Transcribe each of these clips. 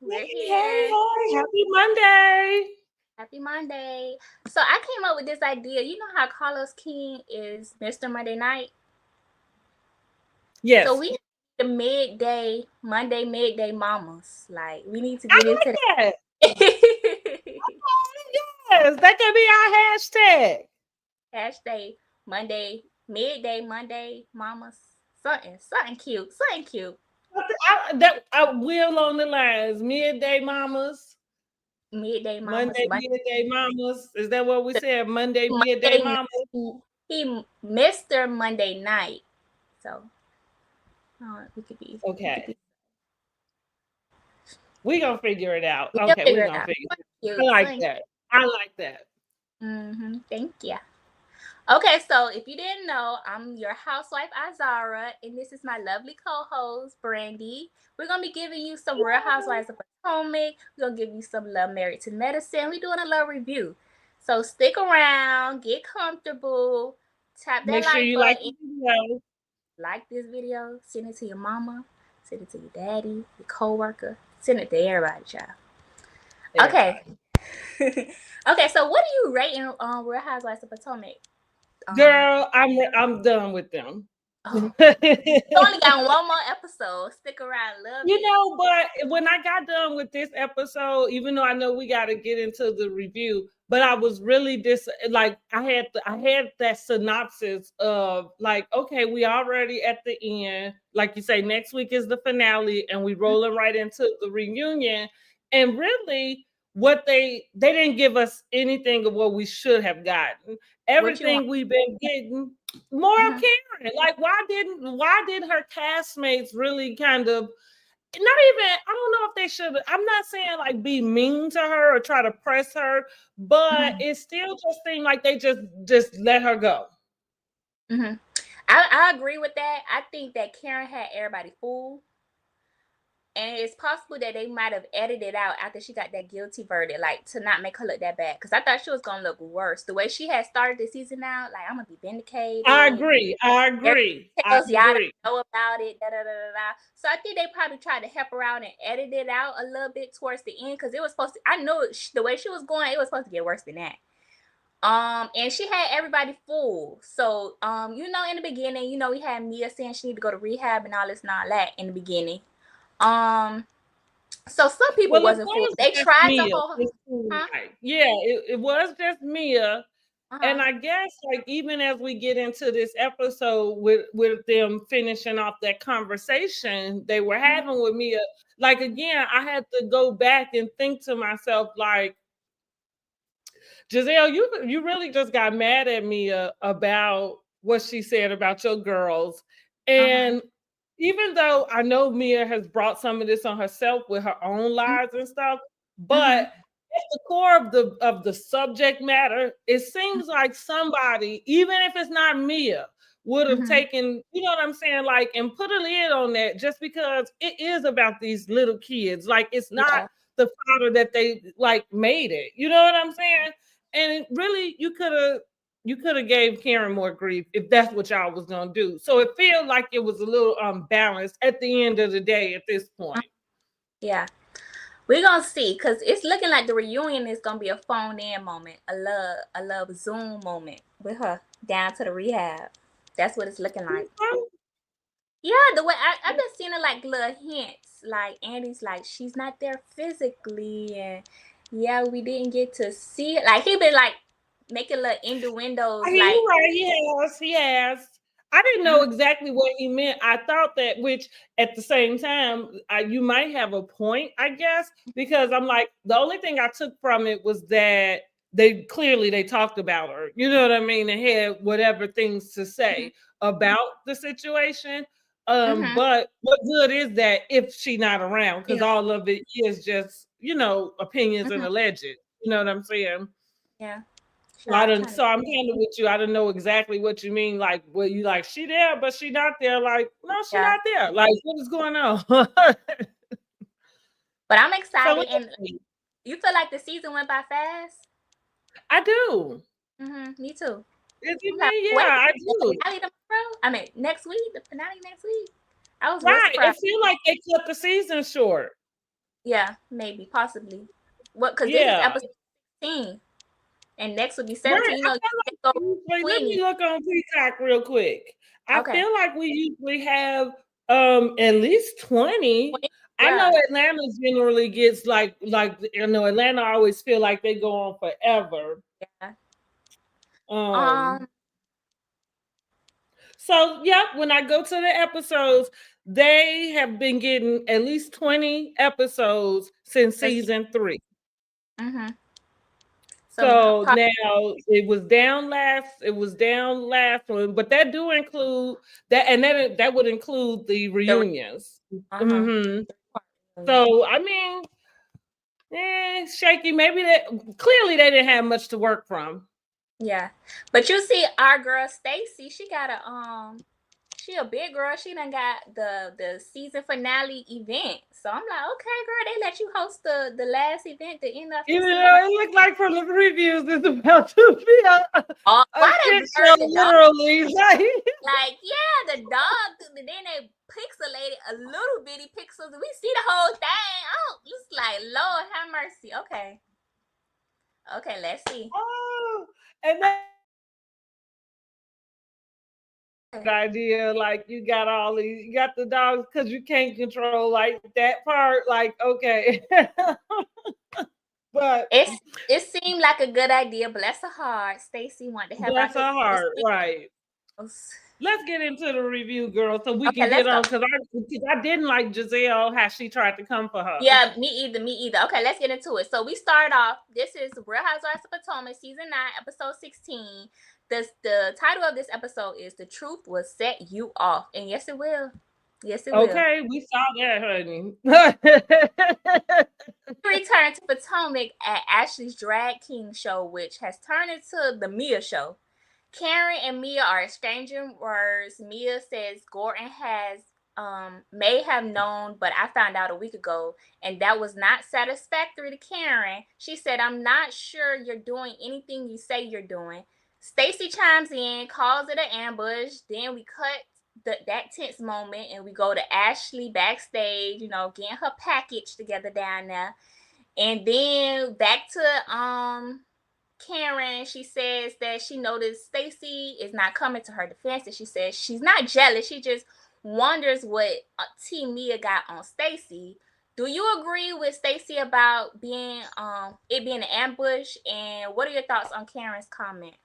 We're Hey, hey, here. hey, happy Monday. Happy Monday. So I came up with this idea. You know how Carlos King is Mr. Monday Night? So Yes, we the midday mamas. Like we need to I get into like that. that. Yes, that can be our hashtag. Hashtag midday Monday mamas. Something cute. Something cute. I will on the lines. Midday mamas, Midday mamas. Monday midday mamas. Is that what we said? Monday midday Monday mamas. he Mr. Monday Night. So we could be Okay, we gonna figure it out. we'll Okay, we figure it gonna out. figure it out. I Cute. like that. I like that. Thank you. Okay, so if you didn't know, I'm your housewife Izara, and this is my lovely co-host Brandi. We're gonna be giving you some Real Housewives of Potomac. We're gonna give you some Love Married to Medicine. We're doing a love review. So stick around, get comfortable, tap that Make sure like you like button, the video. like this video, send it to your mama, send it to your daddy, your co-worker, send it to everybody, child. Okay. Everybody. Okay, so what are you rating on Real Housewives of Potomac? Um, Girl, I'm done with them. oh, only got one more episode. Stick around, love You it. know, but when I got done with this episode, even though I know we got to get into the review, but I was really like I had that synopsis of like, okay, we already at the end. Like you say, next week is the finale, and we rolling right into the reunion. And really, what they didn't give us anything of what we should have gotten. What you want? Everything we've been getting more of Mm-hmm. Karen. Like, why did her castmates really kind of not even, I don't know if they should, I'm not saying like be mean to her or try to press her, but Mm-hmm. it still just seemed like they just let her go. Mm-hmm. I agree with that. I think that Karen had everybody fooled. And it's possible that they might have edited out after she got that guilty verdict, like to not make her look that bad. Because I thought she was gonna look worse. The way she had started the season out, like I'm gonna be I vindicated. agree. I Everybody agree. I tells y'all don't agree. know about it. Da, da, da, da, da. So I think they probably tried to help her out and edit it out a little bit towards the end because it was supposed to. I know the way she was going, it was supposed to get worse than that. And she had everybody fooled. So, in the beginning, we had Mia saying she need to go to rehab and all this and all that in the beginning. Um, so some people Well, it wasn't fooled. was They just tried to Mia. hold, It seemed huh? like. Yeah, it was just Mia. Uh-huh. And I guess like even as we get into this episode with them finishing off that conversation they were Mm-hmm. having with Mia, like again, I had to go back and think to myself, like, Giselle, you really just got mad at me about what she said about your girls. Uh-huh. And even though I know Mia has brought some of this on herself with her own lies and stuff, but Mm-hmm. at the core of the subject matter, it seems like somebody, even if it's not Mia, would have Mm-hmm. taken, you know what I'm saying, like, and put a lid on that just because it is about these little kids. Like, it's not Yeah. the father that they like made it. You know what I'm saying? And really, you could have gave Karen more grief if that's what y'all was gonna do. So it feels like it was a little unbalanced at the end of the day at this point. Yeah. We're gonna see, cause it's looking like the reunion is gonna be a phone in moment, a love Zoom moment with her down to the rehab. That's what it's looking like. Yeah, the way I've been seeing it like little hints, like Andy's like she's not there physically, and yeah, we didn't get to see it. Like he been like making little innuendos, He's like right. He has. I didn't know mhm, exactly what he meant. I thought that, which at the same time, you might have a point, I guess, because I'm like, the only thing I took from it was that they talked about her. You know what I mean? They had whatever things to mhm, say about the situation. mhm, But what good is that if she not around? Because yeah, all of it is just, opinions and mhm, alleged. You know what I'm saying? yeah. So I don't. Trying to So I'm kind of with you. I don't know exactly what you mean. Like, well, you like she there, but she not there. Like, no, she yeah, not there. Like, what is going on? but I'm So excited, let's and see. you feel like the season went by fast. I do. Me too. Is it I'm like, me? wait, Yeah, I the do. finale tomorrow? I mean, next week, the finale next week. I was real Right. surprised. It feel like they cut the season short. Yeah, maybe, possibly. What? Because this is Yeah. episode 16, and next will be Right. 17. You I know, feel they go like usually, let 20. me look on Peacock real quick. I Okay. feel like we usually have at least 20. 20, I know yeah. Atlanta generally gets like you know, Atlanta always feel like they go on forever. Yeah. Um Um. so yeah, when I go to the episodes, they have been getting at least 20 episodes since The season 3. mm-hmm. So So probably now it was down last one, but that do include that, and that would include the the reunions. uh-huh. Hmm. So I mean, shaky. Maybe that clearly they didn't have much to work from. Yeah. But you see our girl Stacy, she got a she a big girl. She done got the season finale event. So I'm like, okay, girl, they let you host the last event, the end of the Even season. though it looked like from the previews, it's about to be Oh, a why they shit show, blurred the dog? literally. Like, yeah, the dog. Then they pixelated a little bitty pixels. We see the whole thing. Oh, it's like, Lord have mercy. Okay, okay, let's see. Oh, and that idea, like you got all these, you got the dogs because you can't control like that part. Like, okay. But It's it seemed like a good idea. Bless her heart. Stacy wanted to help out bless her his heart, right? videos. Let's get into the review, girl, so we can Okay, get let's go. on because I didn't like Giselle how she tried to come for her. Yeah, me either. Me either. Okay, let's get into it. So we start off. This is Real Housewives of Potomac, season 9, episode 16. The title of this episode is "The Truth Will Set You Off," and yes, it will. Yes, it will. Okay, we saw that, honey. We return to Potomac at Ashley's Drag King show, which has turned into the Mia show. Karen and Mia are exchanging words. Mia says Gordon has may have known, but I found out a week ago, and that was not satisfactory to Karen. She said, "I'm not sure you're doing anything you say you're doing." Stacy chimes in, calls it an ambush. Then we cut that tense moment, and we go to Ashley backstage, getting her package together down there. And then back to Karen, she says that she noticed Stacy is not coming to her defense, and she says she's not jealous. She just wonders what T Mia got on Stacy. Do you agree with Stacy about being it being an ambush? And what are your thoughts on Karen's comment?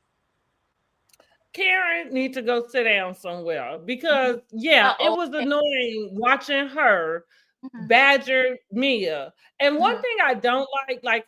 Karen need to go sit down somewhere Mm-hmm. because yeah, Uh it oh. was annoying watching her Mm-hmm. badger Mia. And one Mm-hmm. thing I don't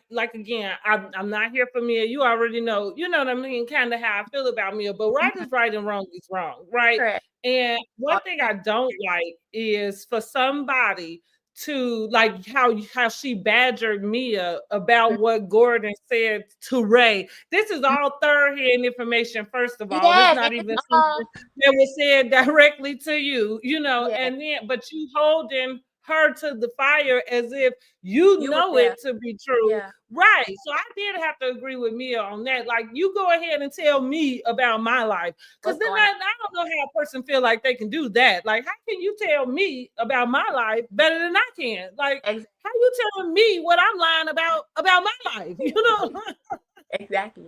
like again, I'm not here for Mia. You know what I mean, kind of how I feel about Mia. But right Mm-hmm. is right and wrong is wrong, right? Correct. And All one thing the I don't like is for somebody to like how she badgered Mia time. about what Gordon said to Ray. This is all third hand information, first of all. This Yes, and not it's even all something that was said directly to you, yeah. and then but you holding her to the fire as if you You were know there. it to be true. Yeah. Right. So I did have to agree with Mia on that. Like, you go ahead and tell me about my life. Because What's then going on? I don't know how a person feel like they can do that. Like, how can you tell me about my life better than I can? Like, Exactly. how you telling me what I'm lying about my life? You know? Exactly.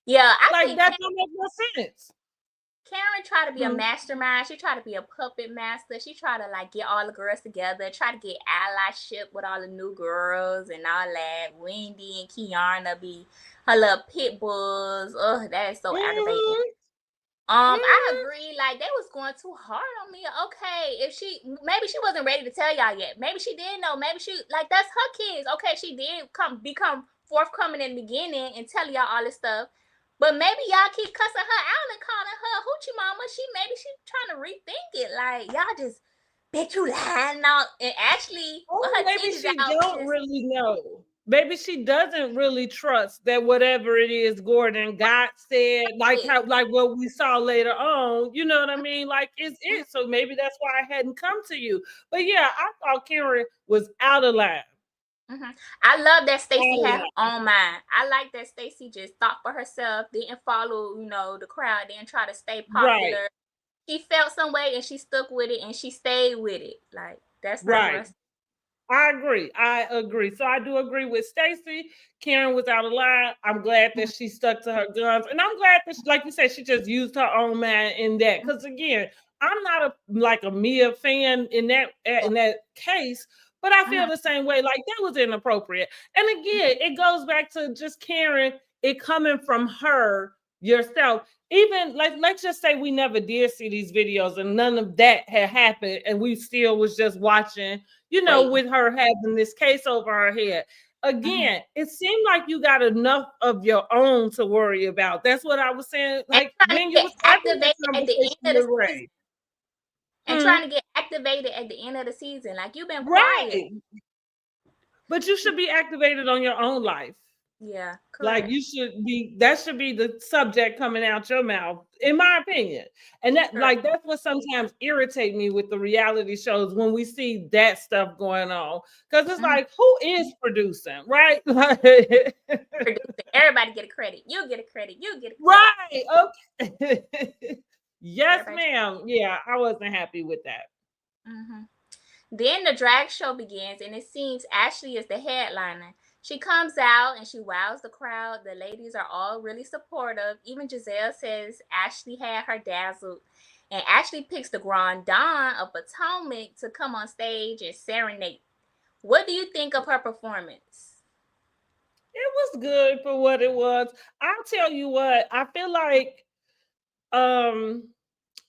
Yeah, I Like, think that don't make no sense. Karen tried to be a Hmm. mastermind. She tried to be a puppet master. She tried to get all the girls together, try to get allyship with all the new girls and all that. Wendy and Kiana be her little pit bulls. Oh, that is so aggravating. Hmm. I Hmm. agree. Like, they was going too hard on me. Okay, if she maybe she wasn't ready to tell y'all yet. Maybe she did know. Maybe she that's her kids. Okay, she did become forthcoming in the beginning and tell y'all all this stuff. But maybe y'all keep cussing her out and calling her hoochie mama. Maybe she trying to rethink it. Like, y'all just bitch, you lying out, and actually with Or her maybe titties she out, don't just really know. Maybe she doesn't really trust that whatever it is Gordon God said, like it. how like what we saw later on, you know what I mean? Like it's Mhm. it. So maybe that's why I hadn't come to you. But yeah, I thought Karen was out of line. Mhm. I love that Out Stacy of had her line. own mind. I like that Stacy just thought for herself, didn't follow, the crowd, didn't try to stay Right, popular. She felt some way and she stuck with it and she stayed with it. Like, that's real right. girl. I agree. I agree. So I do agree with Stacey. Karen was out of line. I'm glad that she stuck to her guns, and I'm glad that, like you said, she just used her own mind in that. Because again, I'm not a Mia fan Yeah. in that case, but I feel Mhm. the same way. Like that was inappropriate. And again, it goes back to just Karen. It coming from her yourself. Even like let's just say we never did see these videos and none of that had happened, and we still was just watching, Wait. with her having this case over her head. Mhm. Again, it seemed like you got enough of your own to worry about. That's what I was saying. And Like trying to when you get was having that activated at the conversation end of with the season. Ray. And Hmm. trying to get activated at the end of the season. Like you've been quiet. Right. But you should be activated on your own life. Yeah, Like correct. you should be, that should be the subject coming out your mouth, in my opinion. And Correct. that's what sometimes irritate me with the reality shows when we see that stuff going on. Because it's Mhm. like, who is producing, right? Like, Producing. Everybody get a credit. You get a credit. You get a credit. right. Okay. Yes, Everybody. ma'am. Yeah, I wasn't happy with that. Hmm. Then the drag show begins, and it seems Ashley is the headliner. She comes out and she wows the crowd. The ladies are all really supportive. Even Giselle says Ashley had her dazzled. And Ashley picks the Grand Don of Potomac to come on stage and serenade. What do you think of her performance? It was good for what it was. I'll tell you what, I feel like um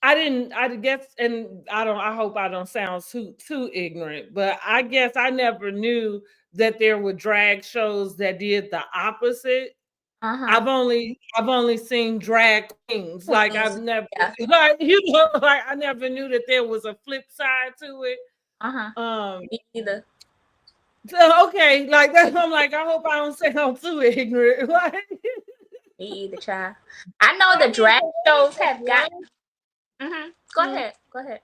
I guess, and I hope I don't sound too ignorant, but I guess I never knew that there were drag shows that did the opposite. Uh huh. I've only seen drag queens. Like I've Queens. never Yeah. like like I never knew that there was a flip side to it. Uh huh. Um Me either. so okay, like that I'm like, I hope I don't sound too ignorant. Like Me either, child. I know I the mean drag for what it shows was have got. worth. Go ahead. Go ahead.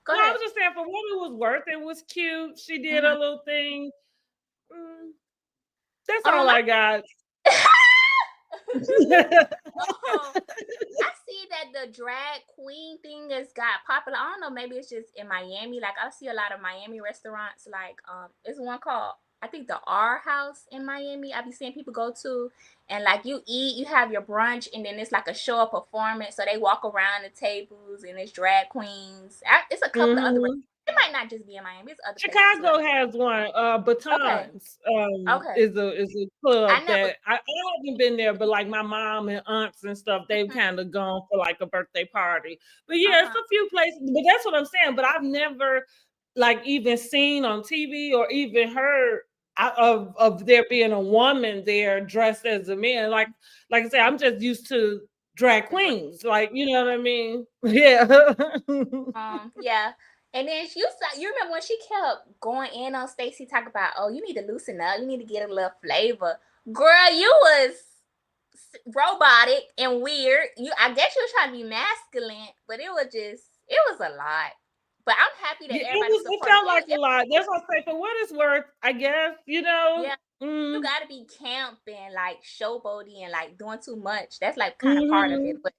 Go No, I ahead. was just saying for what it was worth, it was cute. She did a Hmm. little thing. Mm, that's all I I got. Oh, I see that the drag queen thing has got popular. I don't know, maybe it's just in Miami. Like I see a lot of Miami restaurants. Like it's one called I think the R House in Miami. I be seeing people go to, and like you eat, you have your brunch, and then it's like a show of performance. So they walk around the tables, and it's drag queens. It's a couple of other. Mhm. It might not just be in Miami. It's other places as well. Chicago has one. Okay, Batons okay. is a club I never. that I haven't been there, but like my mom and aunts and stuff, they've Mhm. kind of gone for like a birthday party. But Uh yeah, it's huh. a few places. But that's what I'm saying. But I've never like even seen on TV or even heard of there being a woman there dressed as a man. Like I said, I'm just used to drag The drag. queens. Like you know what I mean? Yeah. Yeah. And then you remember when she kept going in on Stacey, talk about, oh, you need to loosen up, you need to get a little flavor. Girl, you was robotic and weird. I guess you was trying to be masculine, but it was a lot. But I'm happy that Yeah, everybody it supported felt like a it. lot. That's what I say. For what it's worth, I guess, Yeah, you mm, gotta be camping, like showboating and like doing too much. That's like kind of part of it. mhm. But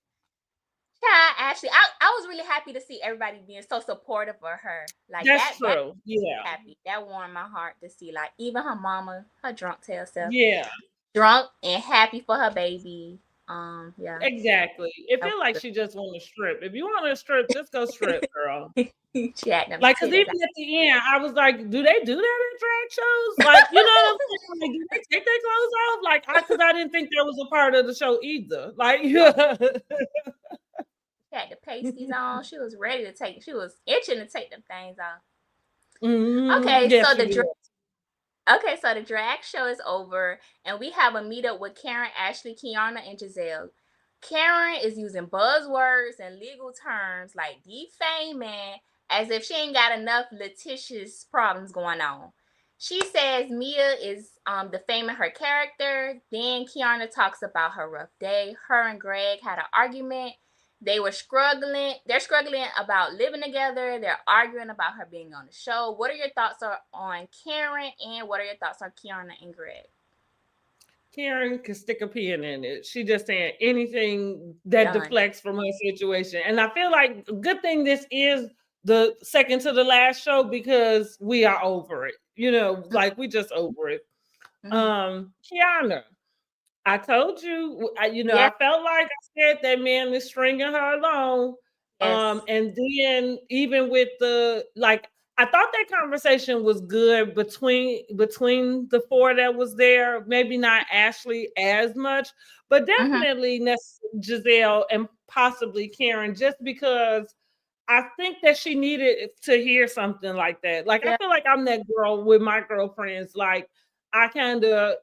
yeah, Ashley, I was really happy to see everybody being so supportive of her. Like That's that true. Yeah. happy. That warmed my heart to see. Like even her mama, her drunk tail self, Yeah. drunk and happy for her baby. Yeah, Exactly. It that feel like was she just want to strip. If you want to strip, just go strip, girl. good. She had them Like, cause titties even out. at the end, I was like, do they do that at drag shows? Like, you know what I'm saying? Like, do they take their clothes off? Like, cause I didn't think that was a part of the show either. Like, yeah. She had the pasties on. She was ready to take. She was itching to take them things off. Mhm. Okay, Yes, so she was. the drag show is over, and we have a meetup with Karen, Ashley, Kiana, and Giselle. Karen is using buzzwords and legal terms like defaming as if she ain't got enough litigious problems going on. She says Mia is defaming her character. Then Kiana talks about her rough day. Her and Greg had an argument. They were struggling. They're struggling about living together. They're arguing about her being on the show. What are your thoughts on Karen, and what are your thoughts on Kiana and Greg? Karen can stick a pin in it. She just saying anything that Done. deflects from her situation. And I feel like a good thing this is the second to the last show because we are over it. like we just over it. Mm-hmm. Kiana, I told you, Yeah. I felt like I said that man is stringing her along. Yes. And then even with I thought that conversation was good between the four that was there. Maybe not Ashley as much, but Mm-hmm. definitely Giselle and possibly Karen, just because I think that she needed to hear something like that. Like I Yeah. feel like I'm that girl with my girlfriends. Like I kind of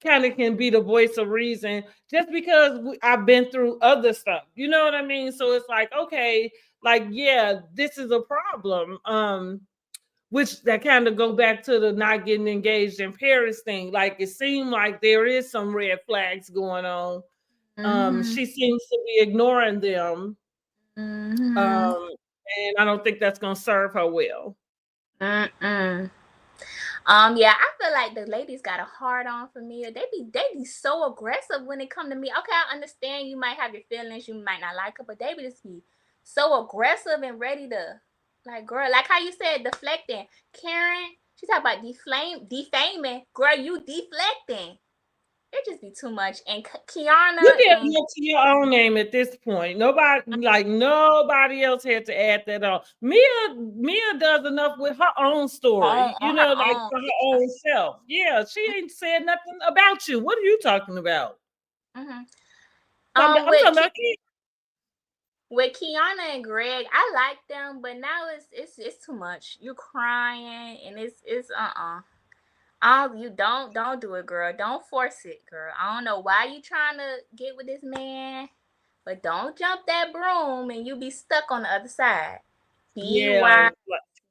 can be the voice of reason just because I've been through other stuff. You know what I mean? So it's like, okay, like, yeah, this is a problem. Which that kind of go back to the not getting engaged in Paris thing. Like it seemed like there is some red flags going on. Mm-hmm. She seems to be ignoring them. Mm-hmm. And I don't think that's gonna serve her well. Mm-mm. Yeah, I feel like the ladies got a hard on for me. They be so aggressive when it come to me. Okay, I understand you might have your feelings, you might not like her, but they be just be so aggressive and ready to, like, girl, like how you said, deflecting. Karen, she talk about defaming. Girl, you deflecting. It just be too much. And You Kiana did and more to your own name at this point. Nobody else had to add that on. Mia does enough with her own story, on her like own. for her own self. Yeah, she ain't said nothing about you. What are you talking about? Mm-hmm. I'm talking about Kim. With Kiana and Greg, I like them, but now it's too much. You crying and it's. You don't do it, girl. Don't force it, girl. I don't know why you trying to get with this man, but don't jump that broom and you be stuck on the other side. Be Yeah, wise.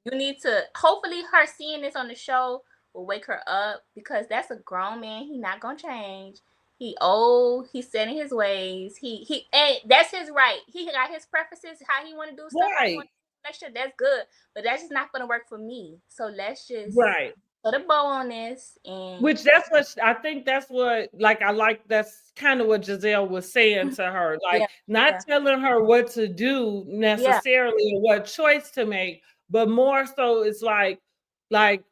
You need to. Hopefully, her seeing this on the show will wake her up because that's a grown man. He not gonna change. He old. He's set in his ways. And that's his right. He got his preferences. How he want to do stuff. How he want right, to make sure that's good. But that's just not gonna work for me. So let's just right. put a bow on this and Which that's what I think that's what I like that's kind of what Giselle was saying mhm, to her, like yeah, not yeah, telling her what to do yeah, necessarily or what choice to make, but more so it's like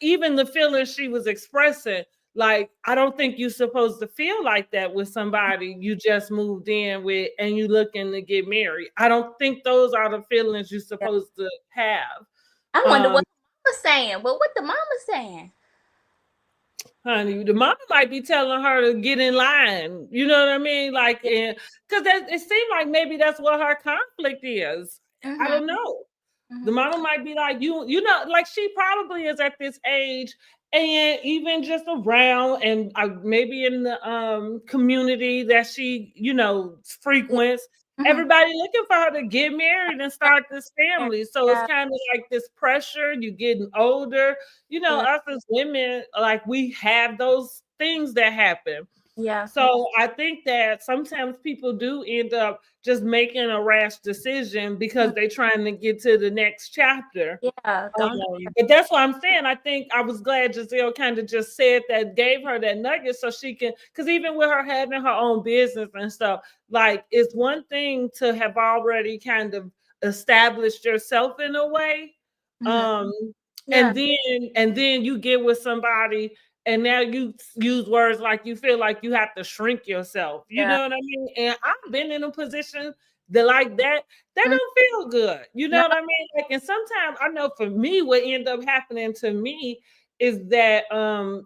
even the feelings she was expressing, like I don't think you're supposed to feel like that with somebody you just moved in with and you looking to get married. I don't think those are the feelings you're yeah. supposed to have. I wonder Um what the mama saying. Well, what the mama saying? Honey, the mama might be telling her to get in line. You know what I mean? Like, Yeah. because it seemed like maybe that's what her conflict is. I Mhm. don't know. The Mhm. mama might be like, like she probably is at this age and even just around and maybe in the community that she, Yeah. frequents, Mhm. everybody looking for her to get married and start this family. So it's Yeah. kind of like this pressure, you getting older. Yeah. Us as women, like we have those things that happen. Yeah. So I think that sometimes people do end up just making a rash decision because Mhm. they're trying to get to the next chapter. Yeah. Don't. But that's what I'm saying. I think I was glad Giselle kind of just said that, gave her that nugget so she can, because even with her having her own business and stuff, like it's one thing to have already kind of established yourself in a way. Mhm. Um, Yeah. and then you get with somebody and now you use words like you feel like you have to shrink yourself. You Yeah. know what I mean? And I've been in a position that like that Mhm. don't feel good. You know No. what I mean? Like, and sometimes I know for me, what end up happening to me is that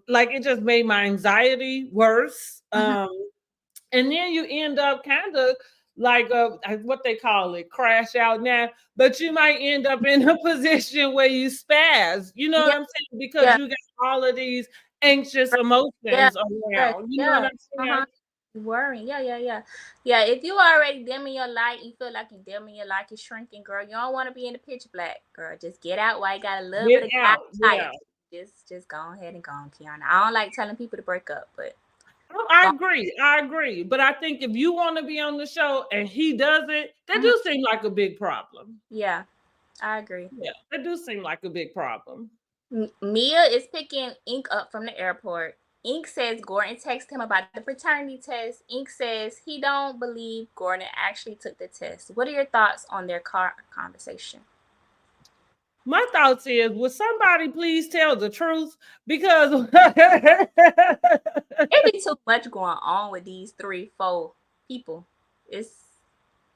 like it just made my anxiety worse. Mhm. And then you end up kind of like what they call it, crash out now. But you might end up in a position where you spaz. You know what Yeah. I'm saying? Because Yeah. you got all of these anxious Yeah. emotions Yes. around. You know what Yeah. I'm Uh saying? huh. Worrying. Yeah. Yeah. Yeah. Yeah. If you already dimming your light, you feel like you dimming your light is shrinking, girl. You don't want to be in the pitch black, girl. Just get out while you got a little Get bit of out. light. Yeah. Just go ahead and go on, Kiana. I don't like telling people to break up, but Oh, I go. agree. I agree. But I think if you want to be on the show and he doesn't, that Mhm. do seem like a big problem. Yeah. I agree. Yeah, that do seem like a big problem. Mia is picking Ink up from the airport. Ink says Gordon texted him about the paternity test. Ink says he don't believe Gordon actually took the test. What are your thoughts on their car conversation? My thoughts is, would somebody please tell the truth? Because It be too much going on with these 3, 4 people. It's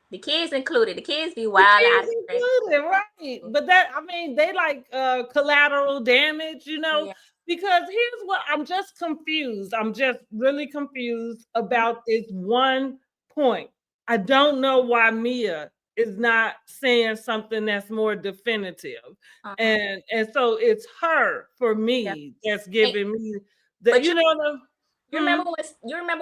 the kids included. The kids be the wild out kids of control. included, right? But that, I mean, they like collateral damage, Yeah. because here's what I'm just confused. I'm just really confused Mhm. about this one point. I don't know why Mia is not saying something that's more definitive. Uh-huh. And so it's her for Yeah. me that's And, giving me that, but you hmm? remember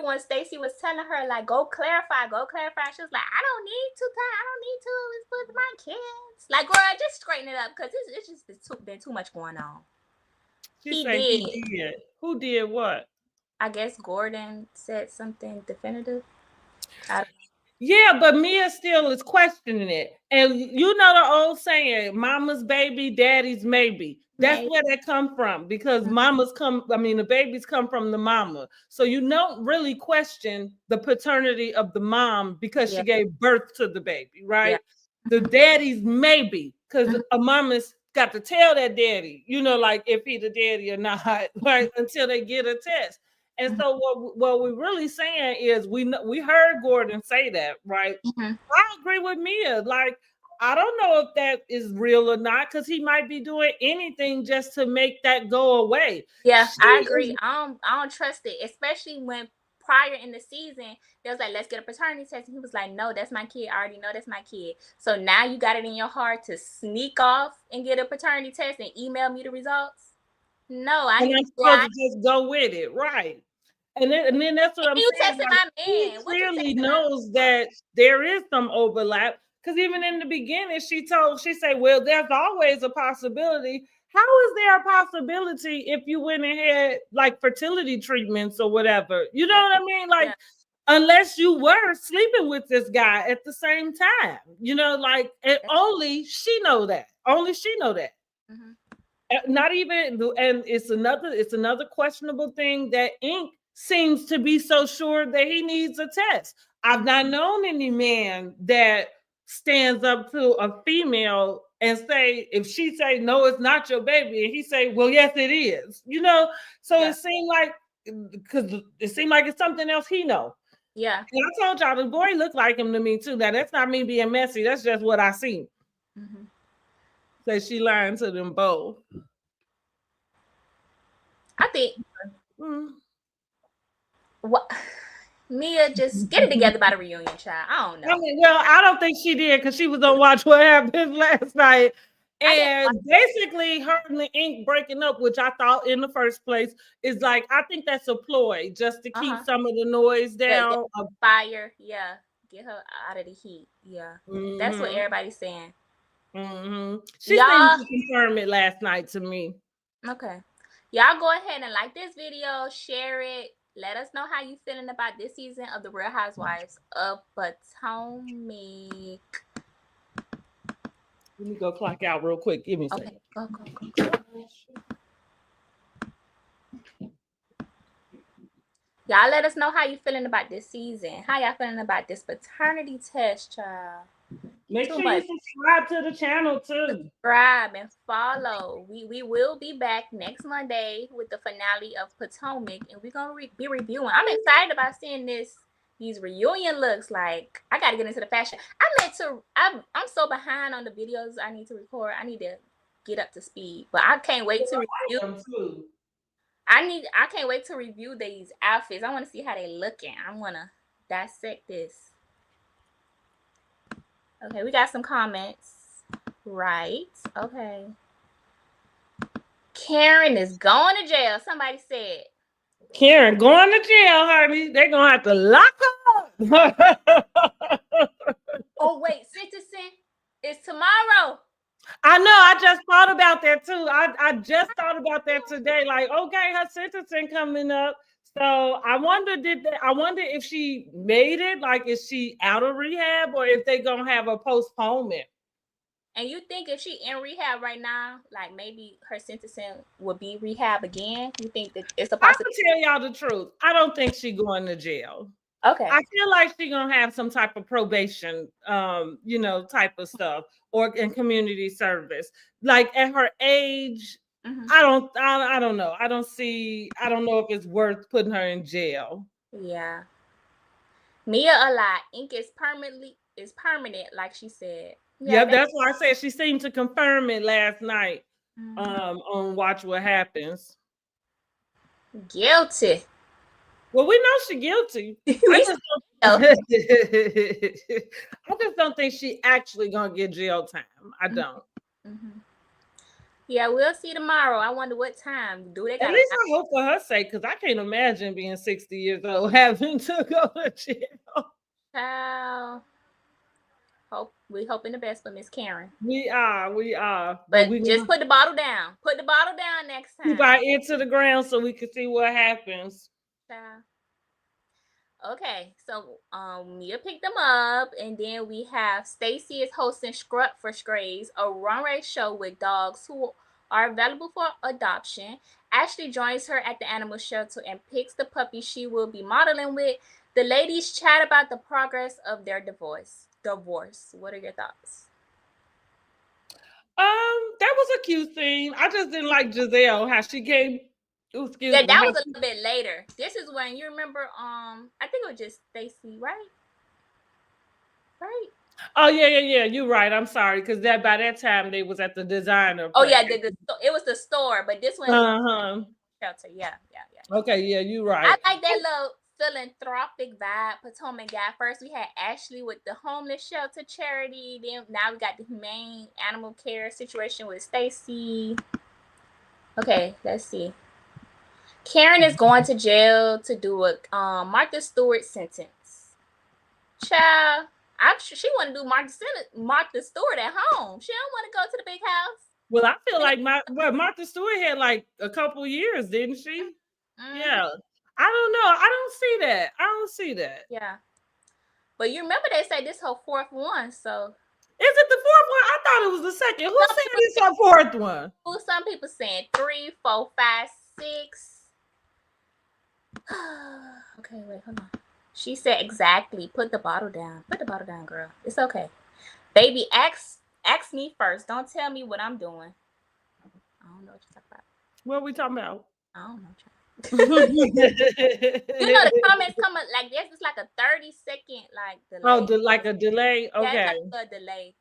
when Stacy was telling her like go clarify, go clarify. She was like, I don't need to. I don't need to. It's with my kids. Like, girl, just straighten it up because it's just been too much going on. She He say he did. did. Who did what? I guess Gordon said something definitive. I, Yeah, but Mia still is questioning it. And you know the old saying, mama's baby, daddy's maybe. That's maybe. where that come from, because the babies come from the mama. So you don't really question the paternity of the mom because Yeah. she gave birth to the baby, Yeah. right? The Mhm. daddy's maybe, because Mhm. a mama's got to tell that daddy, like if he the daddy or not, right? Until they get a test. And Mhm. so what we're really saying is we heard Gordon say that, right? Mhm. I agree with Mia. Like, I don't know if that is real or not, because he might be doing anything just to make that go away. Yeah, She I is agree. I don't trust it, especially when prior in the season they was like, let's get a paternity test, and he was like, no, that's my kid. I already know that's my kid. So now you got it in your heart to sneak off and get a paternity test and email me the results. No, I and need I'm to supposed fly. to just go with it, right? And then that's what I'm You saying. texting Like, my he man. What you clearly texting my man knows for? that there is some overlap. Because even in the beginning, she said, well, there's always a possibility. How is there a possibility if you went and had like fertility treatments or whatever? You know Yeah, what I mean? Like, yeah, unless you were sleeping with this guy at the same time, like, and only she know that. mm-hmm. Not even, and it's another questionable thing that Ink seems to be so sure that he needs a test. I've not known any man that stands up to a female and say, if she say no, it's not your baby, and he say, well, yes, it is. So Yeah, it seemed like it's something else he know. yeah. And I told y'all the boy looked like him to me too. Now that's not me being messy. That's just what I seen. Mm-hmm. Say she lying to them both. I think Mm. what Mia just get it together by the reunion, child. I don't I know. mean, well, I don't think she did because she was on Watch What Happened last night. I didn't watch. And basically, her and the Ink breaking up, which I thought in the first place is like, I think that's a ploy just to Uh keep huh. some of the noise Yeah, yeah. down. Fire. Yeah. Get her out of the heat. Yeah. That's what Mm-hmm, everybody's saying. mm-hmm. She seemed Y'all, to confirm it last night to me. okay. Y'all go ahead and like this video, share it. Let us know how you feeling about this season of the Real Housewives of Potomac. Let me go clock out real quick. Give me a Okay, second. go, go, go, go. Y'all let us know how you feeling about this season. How y'all feeling about this paternity test, child? Make Too sure you much. subscribe to the channel too. Subscribe and follow. We will be back next Monday with the finale of Potomac, and we're gonna be reviewing. I'm excited about seeing these reunion looks. Like, I got to get into the fashion. I'm so behind on the videos I need to record. I need to get up to speed, but I can't wait to review. Them too. I can't wait to review these outfits. I want to see how they looking. I want to dissect this. Okay, we got some comments. Right. Okay. Karen is going to jail. Somebody said. Karen going to jail, honey. They're gonna have to lock up. Oh wait, sentencing is tomorrow. I know. I just thought about that too. I just thought about that today. Like, okay, her sentencing coming up. So I wonder if she made it. Like, is she out of rehab, or if they gonna have a postponement? And you think if she in rehab right now, like maybe her sentencing would be rehab again? You think that it's a I possibility? can tell y'all the truth. I don't think she going to jail. Okay. I feel like she's gonna have some type of probation, type of stuff, or in community service. Like at her age, Mm-hmm. I don't know. I don't know if it's worth putting her in jail. Yeah. Mia a lot. Ink is permanent, like she said. Yeah, Yep, that's why I said she seemed to confirm it last night. mm-hmm. On Watch What Happens. Guilty. Well, we know she's guilty. I We just know. don't, I just don't think she actually gonna get jail time. I don't. Mm-hmm. Yeah, we'll see tomorrow. I wonder what time. Do they At got least a I hope for her sake, because I can't imagine being 60 years old having to go to jail. child? We hoping the best for Miss Karen. We are. But But we just gonna put the bottle down. Put the bottle down next keep time. our ear to the ground so we can see what happens. Child. Okay, so Mia picked them up, and then we have Stacy is hosting Scrub for Strays, a runway show with dogs who are available for adoption. Ashley joins her at the animal shelter and picks the puppy she will be modeling with. The ladies chat about the progress of their divorce. Divorce. What are your thoughts? That was a cute scene. I just didn't like Giselle, how she came. Oh, excuse Yeah, me. that How was a she, little bit later. This is when you remember. I think it was just Stacy, right? Right. oh yeah. You're right. I'm sorry, because that by that time they was at the designer Oh place. yeah, it was the store, but this one Uh-huh. shelter. Yeah. Okay, yeah, you're I right. like that little philanthropic vibe Potomac got. First, we had Ashley with the homeless shelter charity. Then now we got the humane animal care situation with Stacy. Okay, let's see. Karen is going to jail to do a Martha Stewart sentence. Child, I'm sure she want to do Martha Stewart at home. She don't want to go to the big house. Well, I feel like Martha Stewart had like a couple years, didn't she? Mm-hmm. Yeah. I don't know. I don't see that. I don't see that. Yeah, but you remember they say this her fourth one, so Is it the fourth one? I thought it was the second. Who some said people it's her fourth one? some people saying 3, 4, 5, 6. Okay, wait, hold on. She said exactly. Put the bottle down. Put the bottle down, girl. It's okay. Baby, ask me first. Don't tell me what I'm doing. I don't know what you're talking about. What are we talking about? I don't know. You know the comments come up like this. It's like a 30-second like delay. Oh, like a delay? Yeah, Okay. it's like a delay.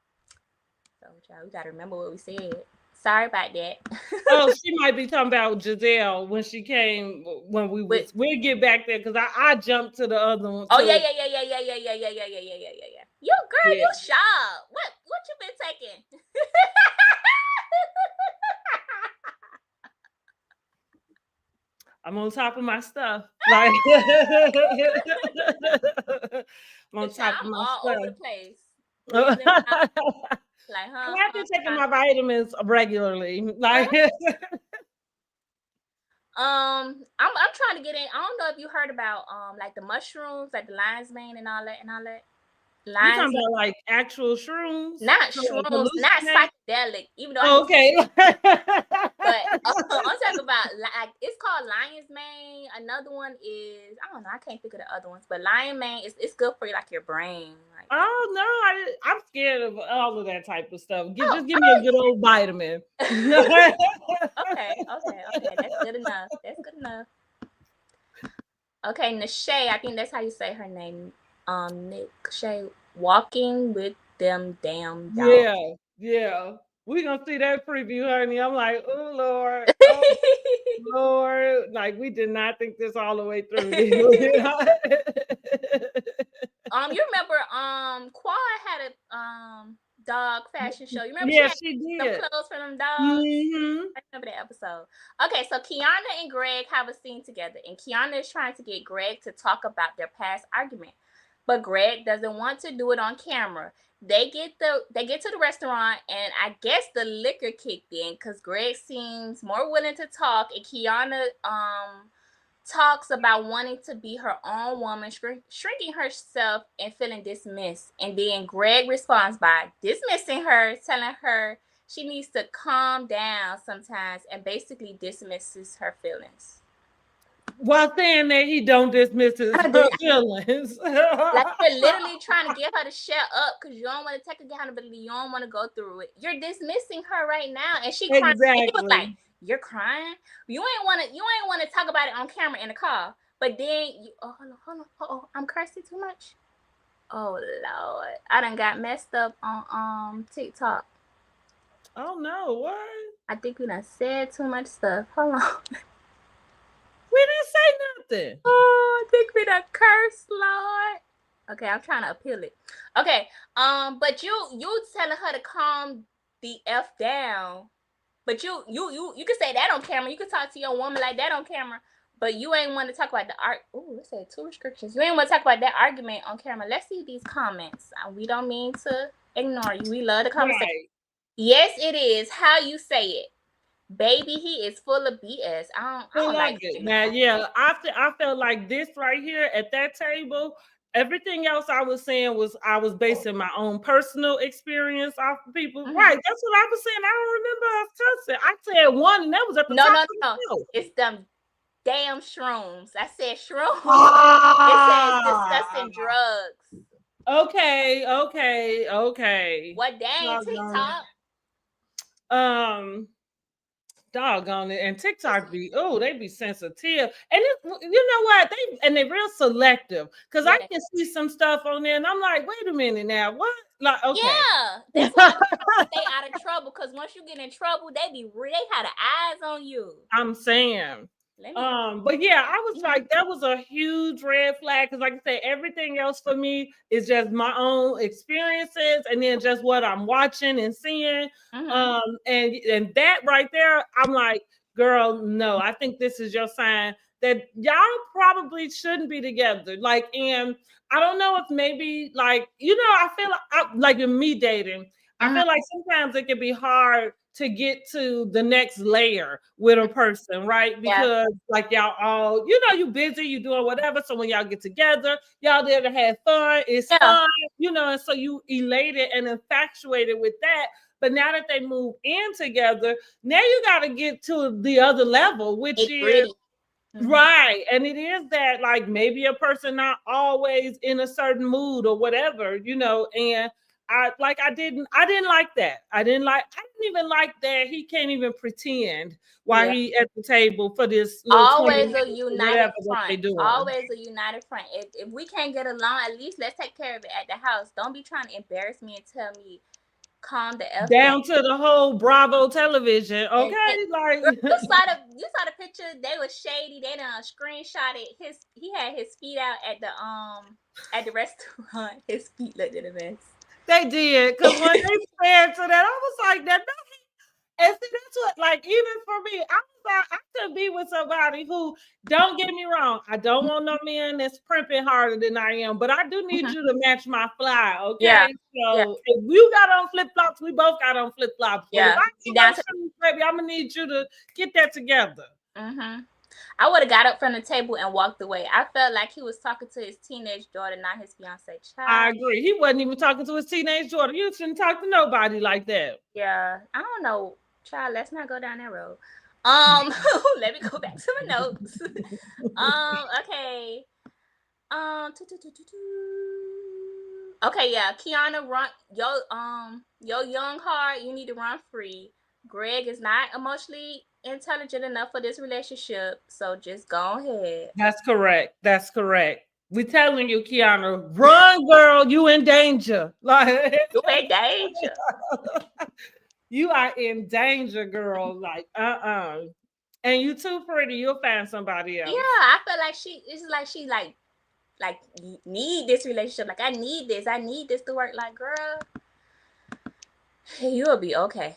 So child, we gotta remember what we said. Sorry about that. Oh, she might be talking about Giselle when she came when we'll get back there because I jumped to the other one. Oh too. yeah. You girl, Yeah. you sharp. What you been taking? I'm on top of my stuff. Like I'm on top of I'm my all stuff. over the place. Like, I've been taking my vitamins regularly. Like I'm trying to get in. I don't know if you heard about like the mushrooms, like the lion's mane and all that. you Lions, talking about like actual shrooms? not So, shrooms, not psychedelic. Even though oh, okay. but I'm talking about like it's called lion's mane. Another one is I don't know. I can't think of the other ones, but lion mane it's good for like your brain. Like, Oh no, I'm scared of all of that type of stuff. Just give me a good old vitamin. Okay. That's good enough. Okay, Nashay, I think that's how you say her name. Nick Shay, walking with them damn dogs. Yeah. We're gonna see that preview, honey. I'm like, oh Lord, oh Lord. Like we did not think this all the way through. You remember Quad had a dog fashion show. You remember she some did. clothes for them dogs? Mm-hmm. I remember that episode. Okay, so Kiana and Greg have a scene together, and Kiana is trying to get Greg to talk about their past argument, but Greg doesn't want to do it on camera. They get to the restaurant, and I guess the liquor kicked in because Greg seems more willing to talk, and Kiana talks about wanting to be her own woman, shrinking herself and feeling dismissed. And then Greg responds by dismissing her, telling her she needs to calm down sometimes, and basically dismisses her feelings. while saying that he don't dismiss his feelings. Like you're literally trying to get her to shut up because you don't want to take accountability. You don't want to go through it. You're dismissing her right now, and she crying. And he was like, Exactly. "You're crying. You ain't want to. You ain't want to talk about it on camera in the car. But then you. Oh, hold on. Oh, I'm cursing too much. Oh Lord, I done got messed up on TikTok. Oh no, what? I think we done said too much stuff. Hold on. We didn't say nothing. Oh, I think we done cursed, Lord. Okay, I'm trying to appeal it. Okay, but you telling her to calm the F down. But you can say that on camera. You can talk to your woman like that on camera. But you ain't want to talk about the art. Oh, let's say 2 restrictions. You ain't want to talk about that argument on camera. Let's see these comments. We don't mean to ignore you. We love the conversation. Right. Yes, it is. How you say it. Baby, he is full of BS. I don't like it. Now, yeah, I felt like this right here at that table. Everything else I was saying was I was basing my own personal experience off of people. Mm-hmm. Right, that's what I was saying. I don't remember us cussing. I said one, and that was at the top of the show. It's them damn shrooms. I said shrooms. It says discussing drugs. Okay. What dang TikTok? Doggone it. And TikTok they be sensitive. And you know what? They're real selective. Because I can see some stuff on there and I'm like, wait a minute now. What? Like, okay. Yeah. That's why I stay out of trouble. Because once you get in trouble, they had eyes on you. I'm saying. But yeah, I was like, that was a huge red flag because, like I said, everything else for me is just my own experiences and then just what I'm watching and seeing. Mm-hmm. And that right there, I'm like, girl, no, I think this is your sign that y'all probably shouldn't be together. Like, and I don't know if maybe like, I feel like in me dating, I feel like sometimes it can be hard to get to the next layer with a person, right? Because like y'all all, you busy, you doing whatever. So when y'all get together, y'all there to have fun. It's fun, and so you elated and infatuated with that. But now that they move in together, now you got to get to the other level, which is right. And it is that like maybe a person not always in a certain mood or whatever, and I didn't like that. I didn't even like that he can't even pretend while he at the table for this always a united front. Always a united front. If we can't get along, at least let's take care of it at the house. Don't be trying to embarrass me and tell me calm the F down to the whole Bravo television. Okay. Like you saw the picture, they were shady. They done screenshotted he had his feet out at the restaurant. His feet looked at a mess. They did, because when they said to that, I was like, that. And see, that's what, like, even for me, I was like, I could be with somebody who, don't get me wrong, I don't want no man that's primping harder than I am, but I do need you to match my fly, okay? Yeah. So if you got on flip flops, we both got on flip flops. But if I get shoes, baby, I'm gonna need you to get that together. Mm-hmm. I would have got up from the table and walked away. I felt like he was talking to his teenage daughter, not his fiance child. I agree. He wasn't even talking to his teenage daughter. You shouldn't talk to nobody like that. Yeah. I don't know. Child, let's not go down that road. Let me go back to my notes. Okay. Okay, yeah. Kiana, run your young heart, you need to run free. Greg is not emotionally intelligent enough for this relationship, so just go ahead. That's correct. We telling you, Kiana, run, girl. You in danger. Like you in danger. You are in danger, girl. Like and you too pretty. You'll find somebody else. Yeah, I feel like she need this relationship. Like I need this to work. Like girl, you'll be okay.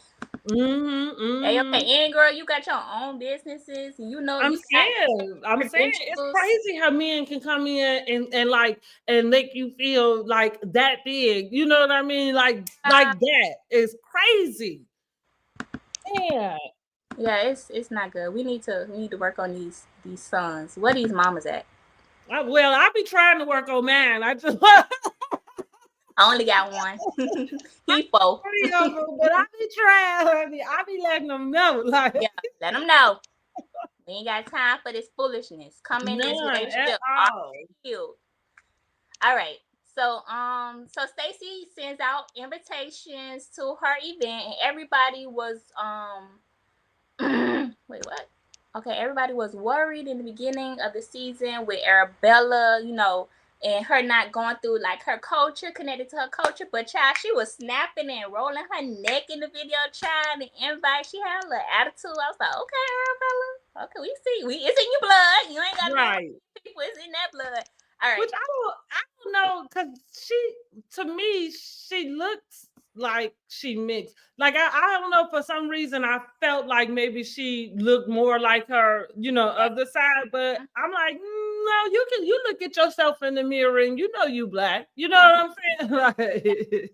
Hey, okay, and girl, you got your own businesses. I'm saying it's crazy how men can come in and make you feel like that big. You know what I mean? Like that is crazy. Yeah. Yeah, it's not good. We need to work on these sons. Where these mamas at? Well, I be trying to work on mine. I only got one. He 4. But I be trying, honey. I be letting them know. Like, yeah, let them know. We ain't got time for this foolishness. Come in this None at relationship all. already healed. All right. So Stacy sends out invitations to her event, and everybody was wait, what? Okay, everybody was worried in the beginning of the season with Arabella, and her not going through like her culture, connected to her culture. But child, she was snapping and rolling her neck in the video, child. The invite, she had a little attitude. I was like, okay, Arabella, okay, we see, it's in your blood. You ain't got to Right. people, it's in that blood. All right. Which I don't know, because to me, she looks like she mixed. Like I don't know, for some reason I felt like maybe she looked more like her, other side. But I'm like, no, you look at yourself in the mirror and you know you black. You know what I'm saying?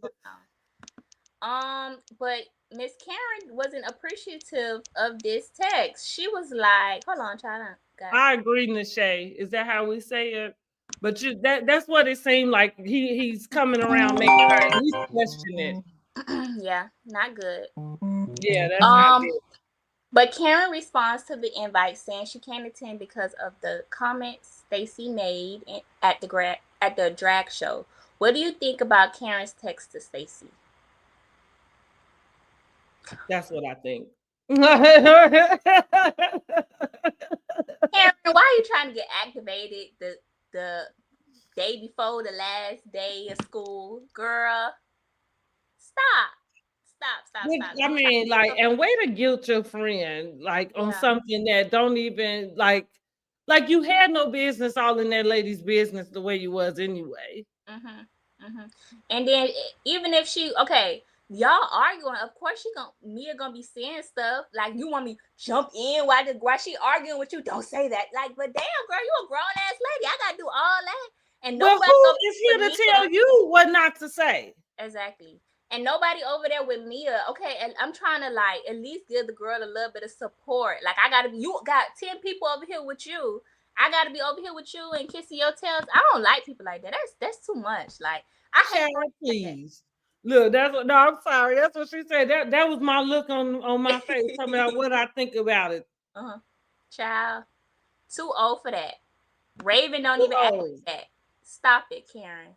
But Miss Karen wasn't appreciative of this text. She was like, hold on, child. I agree, Nishay. Is that how we say it? But that's what it seemed like. He's coming around making her at least question it. Yeah, not good. Yeah, that's not good. But Karen responds to the invite saying she can't attend because of the comments Stacy made at the drag show. What do you think about Karen's text to Stacy? That's what I think. Karen, why are you trying to get activated the day before the last day of school? Girl, stop. I mean, like, and way to guilt your friend, like, on something that don't even, like you had no business all in that lady's business the way you was anyway. And then even if y'all arguing, of course Mia gonna be saying stuff like, you want me jump in while she arguing with you? Don't say that. Like, but damn, girl, you a grown ass lady. I gotta do all that. And well, who is here to tell you what not to say? Exactly. And nobody over there with Mia. Okay, and I'm trying to like at least give the girl a little bit of support. Like, you got 10 people over here with you. I gotta be over here with you and kissing your tails. I don't like people like that. That's too much. Like, I hate. Please. Look, I'm sorry. That's what she said. That was my look on my face, talking about what I think about it. Child, too old for that. Raven don't even act like that. Stop it, Karen.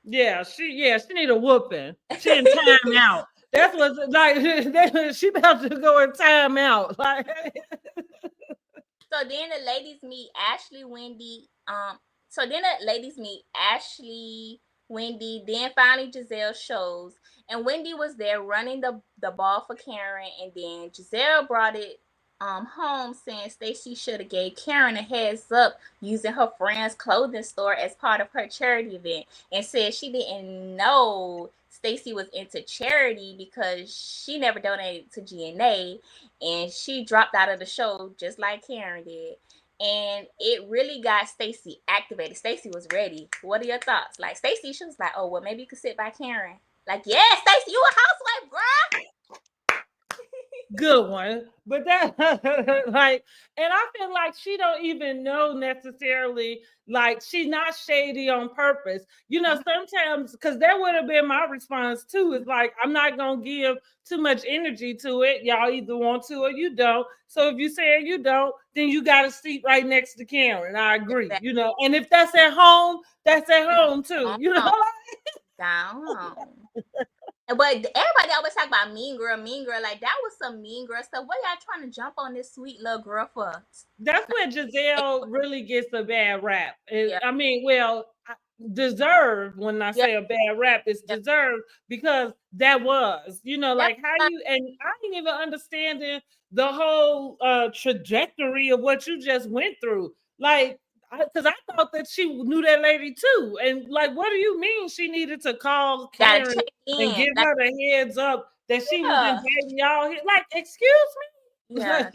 Yeah, she need a whooping. She in time out. That's what, like, she about to go in time out. Like, so then the ladies meet Ashley, Wendy. Wendy, then finally Giselle shows. And Wendy was there running the ball for Karen, and then Giselle brought it home, saying Stacy should have gave Karen a heads up using her friend's clothing store as part of her charity event, and said she didn't know Stacy was into charity because she never donated to GNA, and she dropped out of the show just like Karen did. And it really got Stacy activated. Stacy was ready. What are your thoughts? Like, Stacy, she was like, oh, well, maybe you could sit by Karen. Like, yeah, Stacy, you a housewife, girl. Good one. But that, like, and I feel like she don't even know necessarily, like, she's not shady on purpose. Sometimes, because that would have been my response too, is like, I'm not gonna give too much energy to it. Y'all either want to or you don't. So if you say you don't, then you got a seat right next to Karen. I agree. And if that's at home, that's at home too. Down. But everybody always talk about mean girl. Like, that was some mean girl stuff. What y'all trying to jump on this sweet little girl for? That's where Giselle really gets a bad rap. I mean, well, deserved. When I say a bad rap, it's deserved, because that was, like, how you, and I ain't even understanding the whole trajectory of what you just went through. Like, because I thought that she knew that lady too. And like, what do you mean she needed to call Karen and give her the heads up that she was inviting y'all here? Like, excuse me? Yeah.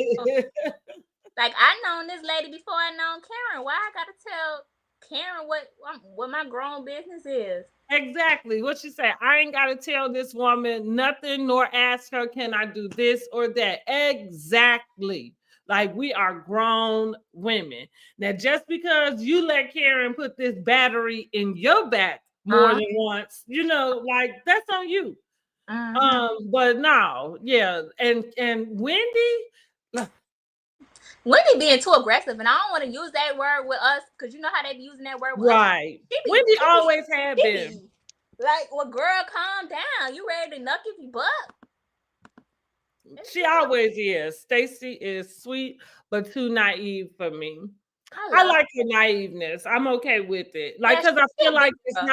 Like, I known this lady before I known Karen. Why I gotta tell Karen what my grown business is? Exactly. What she said. I ain't gotta tell this woman nothing, nor ask her, can I do this or that? Exactly. Like, we are grown women. Now, just because you let Karen put this battery in your back more than once, like, that's on you. But no, yeah. And Wendy, Wendy being too aggressive, and I don't want to use that word with us because you know how they be using that word with us. Right. She be, Wendy she be, always had she been. be like, well, girl, calm down. You ready to nuck if you buck? She always is. Stacey is sweet, but too naive for me. I I love. like her naiveness. I'm okay with it. Like, Yeah, because I she feel a good like it's girl.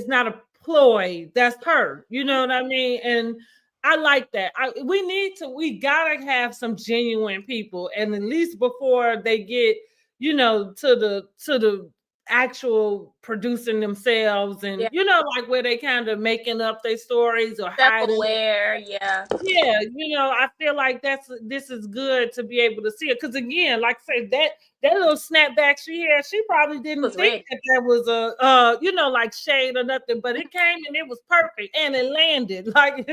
not a ploy. That's her. You know what I mean? And I like that. We gotta have some genuine people, and at least before they get, to the actual producing themselves, and Yeah, like where they kind of making up their stories or hiding. self-aware. Yeah, Yeah, I feel like this is good to be able to see it because again, like I said, that little snapback she had, she probably she didn't was think ready. that was a like shade or nothing, but it came and it was perfect and it landed like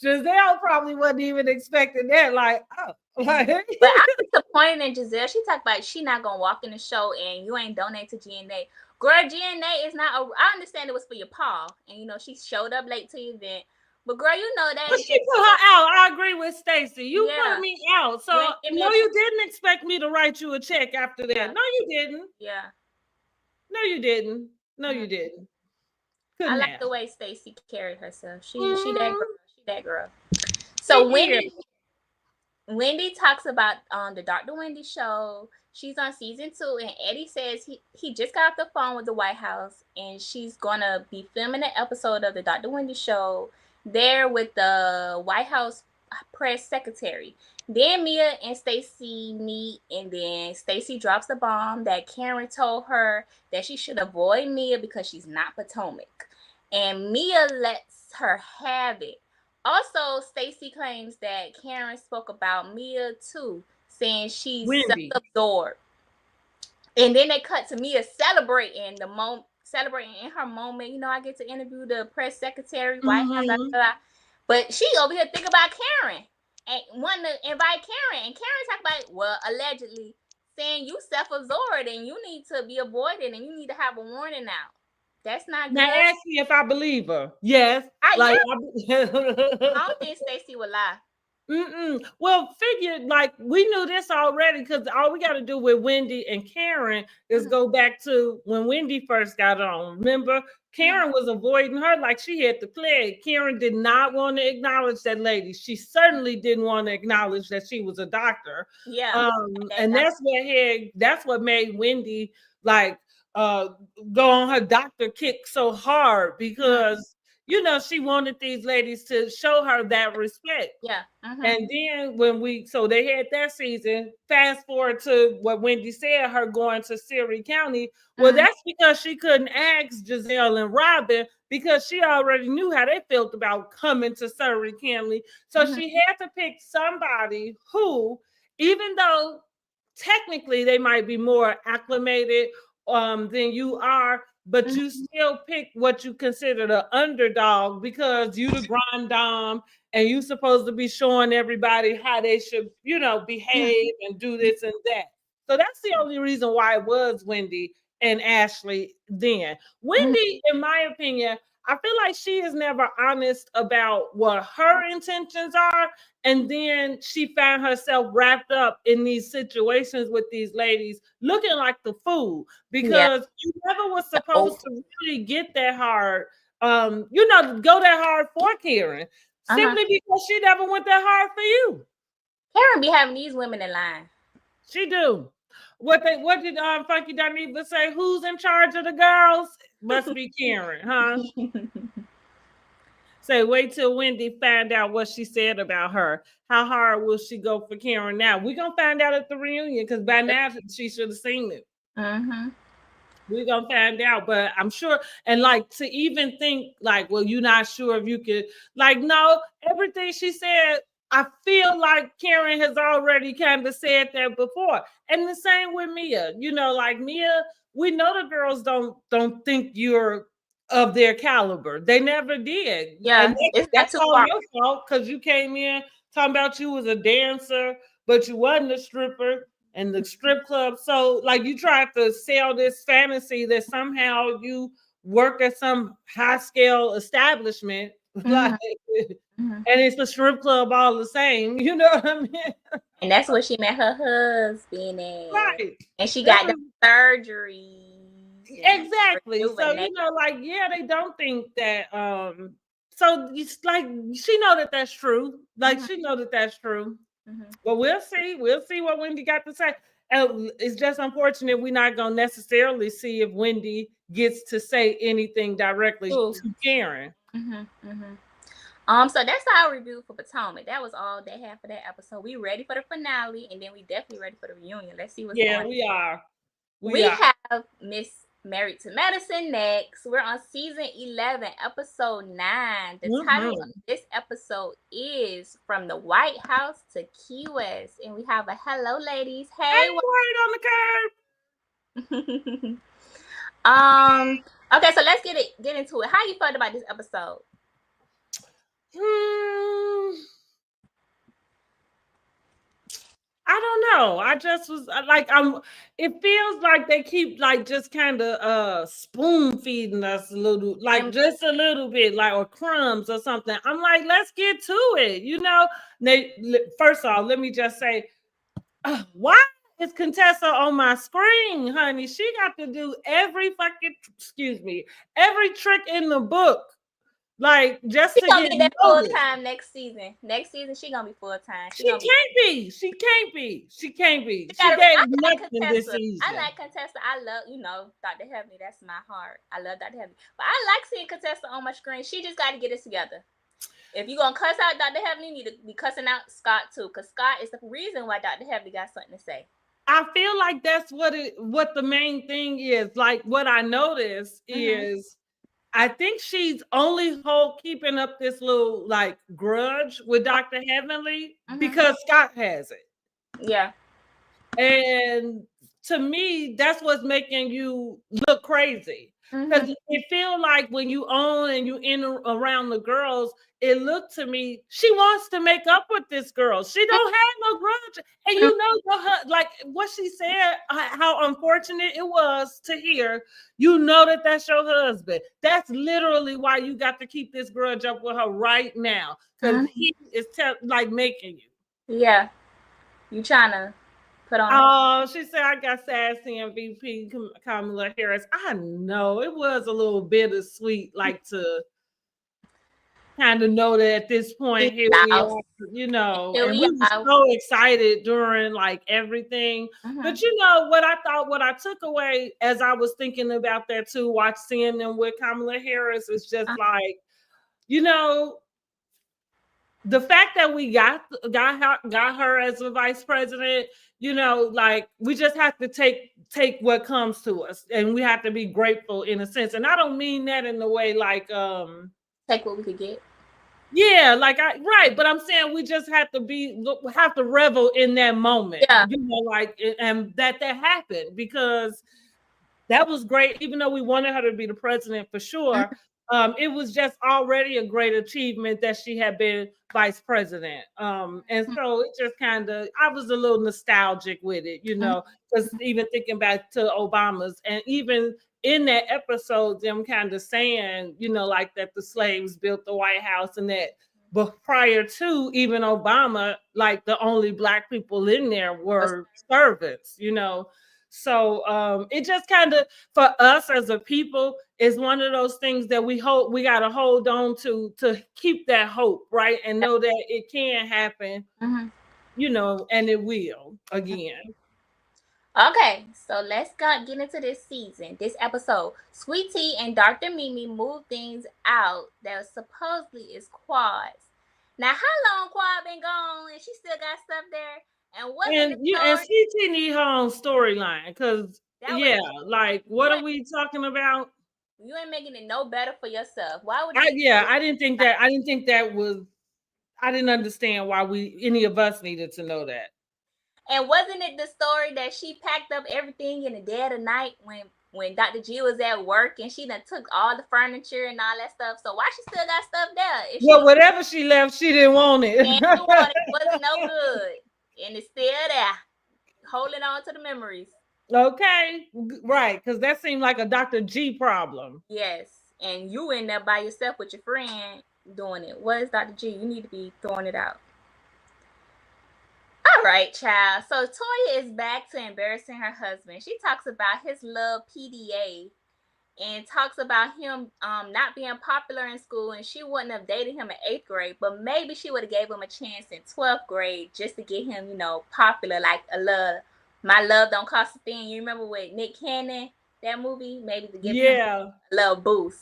Giselle probably wasn't even expecting that. Like, oh, like But I'm disappointed in Giselle. She talked about she not gonna walk in the show and you ain't donate to GNA. Girl, GNA is not. I understand it was for your Paul, and you know she showed up late to the event. But girl, you know that But is she just put her out. I agree with Stacey. You put yeah. me out. So You ain't give me no, a chance. you didn't expect me to write you a check after that. Yeah, No, you didn't. yeah. No, you didn't. No, Mm. you didn't. I Couldn't like have. the way Stacey carried herself. She that girl. Mm-hmm. She that girl. She So is. Wendy talks about on the Dr. Wendy show. She's on season 2, and Eddie says he just got off the phone with the White House, and she's gonna be filming an episode of the Dr. Wendy show there with the White House press secretary. Then Mia and Stacey meet, and then Stacey drops the bomb that Karen told her that she should avoid Mia because she's not Potomac, and Mia lets her have it. Also, Stacey claims that Karen spoke about Mia too, saying she's Wendy. self-absorbed. And then they cut to Mia celebrating the moment, celebrating in her moment. You know, I get to interview the press secretary, White House, blah, Mm-hmm. blah, blah. But she over here think about Karen and wanting to invite Karen. And Karen talk about, well, allegedly saying you self-absorbed and you need to be avoided and you need to have a warning out. That's not Now good. ask me if I believe her. Yes. Yeah, Like I don't think Stacey would lie. Well, figure like we knew this already because all we got to do with Wendy and Karen is Mm-hmm. go back to when Wendy first got on. Remember, Mm-hmm. Karen was avoiding her like she had the plague. Karen did not want to acknowledge that lady. She certainly didn't want to acknowledge that she was a doctor. Yeah. And that's what made Wendy like uh go on her doctor kick so hard Mm-hmm. because she wanted these ladies to show her that respect. Yeah. Mm-hmm. And then so they had that season. Fast forward to what Wendy said, her going to Surrey County. Well, Mm-hmm. that's because she couldn't ask Giselle and Robin because she already knew how they felt about coming to Surrey County. So Mm-hmm. she had to pick somebody who, even though technically they might be more acclimated than you are, but you Mm-hmm. still pick what you consider the underdog because you the grand dame and you supposed to be showing everybody how they should, behave and do this and that. So that's the only reason why it was Wendy and Ashley then. Mm-hmm. Wendy, in my opinion, I feel like she is never honest about what her intentions are. And then she found herself wrapped up in these situations with these ladies looking like the fool Yeah. because you never was Oh. supposed to really get that hard, go that hard for Karen Uh-huh. simply because she never went that hard for you. Karen be having these women in line. She do. What did Funky Dineva say? Who's in charge of the girls? Must be Karen, huh? Say, wait till Wendy find out what she said about her. How hard will she go for Karen now? We're gonna find out at the reunion because by now she should have seen it. Mm-hmm. We're gonna find out, but I'm sure. And like to even think, like, well, you're not sure if you could, like, no, everything she said, I feel like Karen has already kind of said that before. And the same with Mia, like Mia, we know the girls don't think you're of their caliber. They never did, and Yeah, it's not that's too all far. your fault because you came in talking about you was a dancer, but you wasn't a stripper and the strip club. So like you tried to sell this fantasy that somehow you work at some high scale establishment. Mm-hmm. Like Mhm. And it's the strip club all the same. You know what I mean? And that's where she met her husband at. Right. And she That got the was surgeries and exactly. So, rejuvenate. like, yeah, they don't think that so it's like she know that that's true. Like Mhm. she know that that's true. Mhm. But we'll see. We'll see what Wendy got to say. And it's just unfortunate we're not gonna necessarily see if Wendy gets to say anything directly True. to Karen. Mhm. Mhm. So that's our review for Potomac. That was all they had for that episode. We ready for the finale, and then we definitely ready for the reunion. Let's see what's Yeah, going on. we are. We We are. have Miss Married to Medicine next. We're on season 11, episode 9. The title of Mhm. this episode is From the White House to Key West. And we have a hello, ladies. Hey, Hey, word on the curb. okay, so let's get into it. How you felt about this episode? Hmm. I don't know. I just was like, it feels like they keep like just kind of spoon feeding us a little, like And just a little bit, like or crumbs or something. I'm like, let's get to it, you know. First off, let me just say, why is Contessa on my screen, honey? She got to do every fucking every trick in the book, like just she to gonna get get that full noticed. time next season. Next season, she gonna be full time. She She gonna be. can't be. She can't be. She can't be. You She gotta. gave I like nothing this Contessa. I season. like Contessa. I love, Dr. Heavenly. That's my heart. I love Dr. Heavenly. But I like seeing Contessa on my screen. She just got to get it together. If you're gonna cuss out Dr. Heavenly, you need to be cussing out Scott too, because Scott is the reason why Dr. Heavenly got something to say. I feel like that's what the main thing is. Like what I noticed Mm-hmm. is I think she's only keeping up this little like grudge with Dr. Heavenly Mm-hmm. because Scott has it. Yeah. And to me, that's what's making you look crazy. Mm-hmm. Because it feel like when you own and you in around the girls, it looked to me she wants to make up with this girl. She don't have no grudge, and you know like what she said, how unfortunate it was to hear. You know that's your husband. That's literally why you got to keep this grudge up with her right now because he is like making you. Yeah. You trying to put on. Oh, she said I got sassy and VP Kamala Harris. I know it was a little bittersweet, like to kind of know that at this point here we Loud. are, you know, Here and we we were are. so excited during like everything. Mm-hmm. But you know what I thought, what I took away as I was thinking about that too, seeing them with Kamala Harris is just like, you know, the fact that we got her as a vice president, you know, like we just have to take what comes to us, and we have to be grateful in a sense. And I don't mean that in the way like Take what we could get. yeah, like right, but I'm saying we just have to revel in that moment, Yeah. you know, like and that happened because that was great. Even though we wanted her to be the president for sure, it was just already a great achievement that she had been vice president. And so it just kind of, I was a little nostalgic with it, you know, because even thinking back to Obama's and even in that episode, them kind of saying, you know, like that the slaves built the White House and that. But prior to even Obama, like the only black people in there were servants, you know. So it just kind of for us as a people is one of those things that we got to hold on to keep that hope, right? And know that it can happen, you know, and it will again. Okay, so let's get into this season, this episode. Sweet Tea and Dr. Mimi move things out that supposedly is Quad's. Now, how long Quad been gone and she still got stuff there? And wasn't And the you and story CT need her own storyline because that was yeah, like what you are ain't, we talking about? you ain't making it no better for yourself? Why would you? I didn't think that was. I didn't understand why any of us needed to know that. And wasn't it the story that she packed up everything in the dead of night when Dr. G was at work and she done took all the furniture and all that stuff? So why she still got stuff there? If she Well, whatever she left, she didn't want it. and you want it wasn't no good, and it's still there, holding on to the memories. Okay, right, because that seemed like a Dr. G problem. Yes, and you in there by yourself with your friend. doing it. What is Dr. G? You need to be throwing it out. All right, child. So Toya is back to embarrassing her husband. She talks about his love PDA and talks about him not being popular in school, and she wouldn't have dated him in 8th grade, but maybe she would have gave him a chance in 12th grade just to get him, popular, like a love. My love don't cost a thing. You remember with Nick Cannon, that movie? Maybe to give him Yeah. a little boost.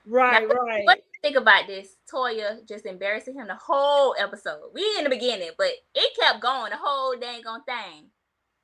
Now, Right, what do right. you think about this? Toya just embarrassing him the whole episode. We in the beginning, but it kept going the whole dang on thing.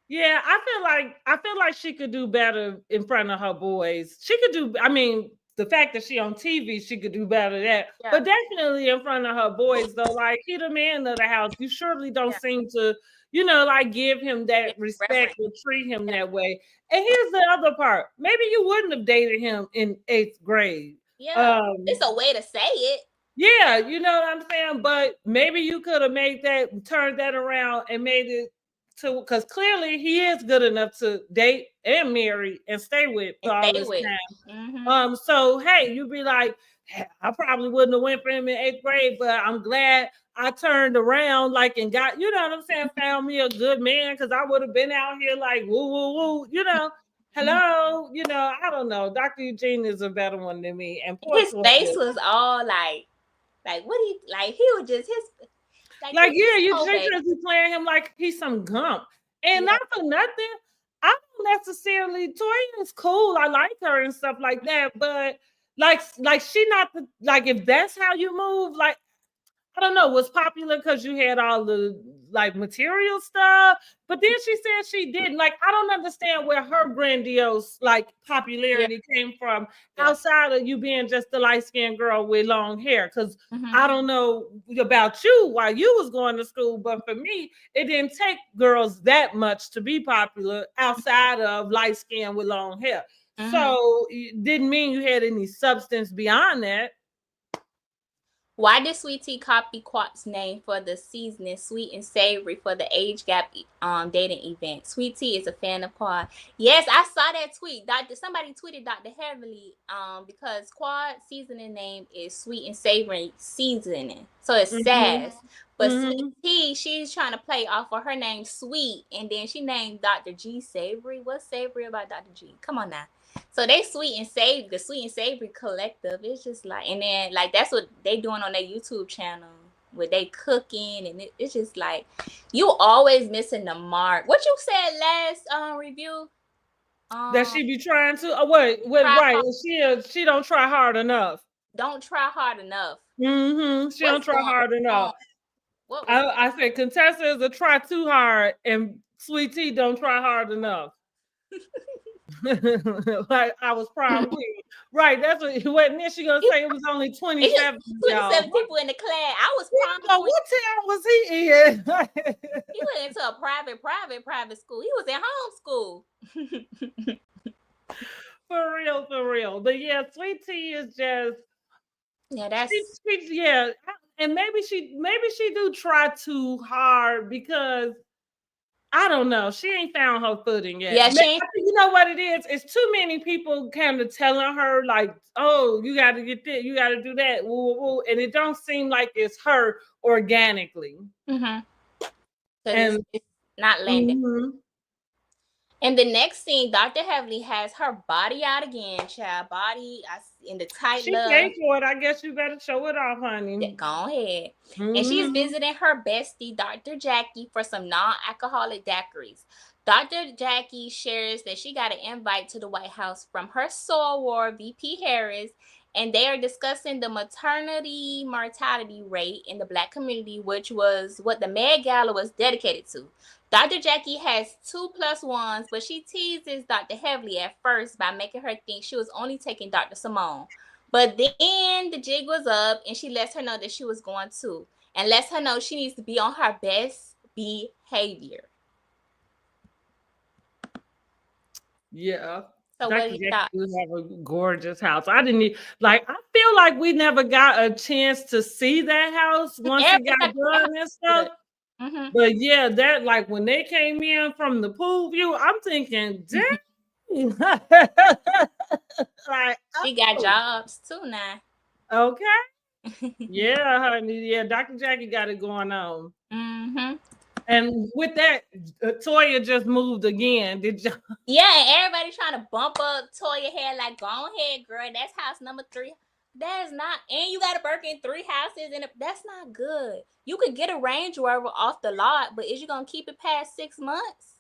Yeah, I feel like she could do better in front of her boys. She could do, I mean, the fact that she on TV, she could do better that. Yeah, But definitely in front of her boys, though, like he the man of the house. You surely don't yeah, seem to, like give him yeah. that respect Reverend. or treat him Yeah. that way. And here's the other part. Maybe you wouldn't have dated him in 8th grade. Yeah. It's Um, a way to say it. yeah, you know what I'm saying? But maybe you could have made that, turned that around and made it to, because clearly he is good enough to date and marry and stay with And for all stay this with. time. Mm-hmm. So hey, you'd be like, "Hey, I probably wouldn't have went for him in 8th grade, but I'm glad I turned around, like, and got, you know what I'm saying, found me a good man, because I would have been out here like woo woo woo, Mm-hmm. hello, I don't know. Dr. Eugene is a better one than me, and poor His face Toya. was all like what he like. He was just his like Like, this yeah, you whole baby. seriously playing him like he's some gump. And Yeah, not for nothing, I don't necessarily, Toya is cool. I like her and stuff like that. But like she not the, like, if that's how you move, like, I don't know, was popular because you had all the like material stuff, but then she said she didn't. Like, I don't understand where her grandiose like yeah, popularity came from yeah. outside of you being just the light skinned girl with long hair. Because Mm-hmm. I don't know about you while you was going to school, but for me, it didn't take girls that much to be popular outside of light skin with long hair. Mm-hmm. So it didn't mean you had any substance beyond that. Why did Sweet Tea copy Quat's name for the seasoning Sweet and Savory for the age gap dating event? Sweet Tea is a fan of Quad. Yes, I saw that tweet. Somebody tweeted Dr. Heavily because Quad seasoning name is Sweet and Savory seasoning. So it's Mm-hmm. Sass. But Sweet Mm-hmm. Tea, she's trying to play off of her name Sweet, and then she named Dr. G Savory. What's savory about Dr. G? Come on now. So they the sweet and savory collective. It's just like, and then like that's what they doing on their YouTube channel where they cooking, and it's just like you always missing the mark. What you said last review? That Um, she be trying to, what, try right? hard, She don't try hard enough. don't try hard enough. She don't What's try going hard on? enough. What was I said Contessa is a try too hard, and Sweet Tea don't try hard enough. Like I was prom queen, right? That's what. What then she gonna say? It was only it's just 27 of y'all. 27 people in the class. I was prom So queen. what town was he in? He went into a private school. He was in homeschool. For real. But yeah, Sweet Tea is just Yeah, that's yeah, and maybe she do try too hard because I don't know. She ain't found her footing yet. yeah. I think you know what it is. It's too many people kind of telling her like, "Oh, you got to get this, you got to do that," woo, woo, woo, and it don't seem like it's her organically. because And it's not landing. mhm. And the next scene, Dr. Heavily has her body out again, child. Body in the tight She love. paid for it. I guess you better show it off, honey. Go ahead. And she's Hmm. visiting her bestie, Dr. Jackie, for some non alcoholic daiquiris. Dr. Jackie shares that she got an invite to the White House from her soror, VP Harris, and they are discussing the maternity mortality rate in the Black community, which was what the Met Gala was dedicated to. Dr. Jackie has 2+1s, but she teases Dr. Heavily at first by making her think she was only taking Dr. Simone. But then the jig was up and she lets her know that she was going to, and lets her know she needs to be on her best behavior. Yeah. So what are Dr. your Jackie do thoughts? have a gorgeous house. I didn't need, like, I feel like we never got a chance to see that house once it got Everybody done and stuff. good. Mm-hmm. But yeah, that, like, when they came in from the pool view, I'm thinking, dang. Like, She got oh, jobs too now. okay. Yeah, honey. Yeah, Dr. Jackie got it going on. Mm-hmm. And with that, Toya just moved again. Did you? Yeah, and everybody trying to bump up Toya head like, go ahead, girl. That's house number 3. That is not, and you got to work in 3 houses, and that's not good. You could get a Range Rover off the lot, but is you gonna keep it past 6 months?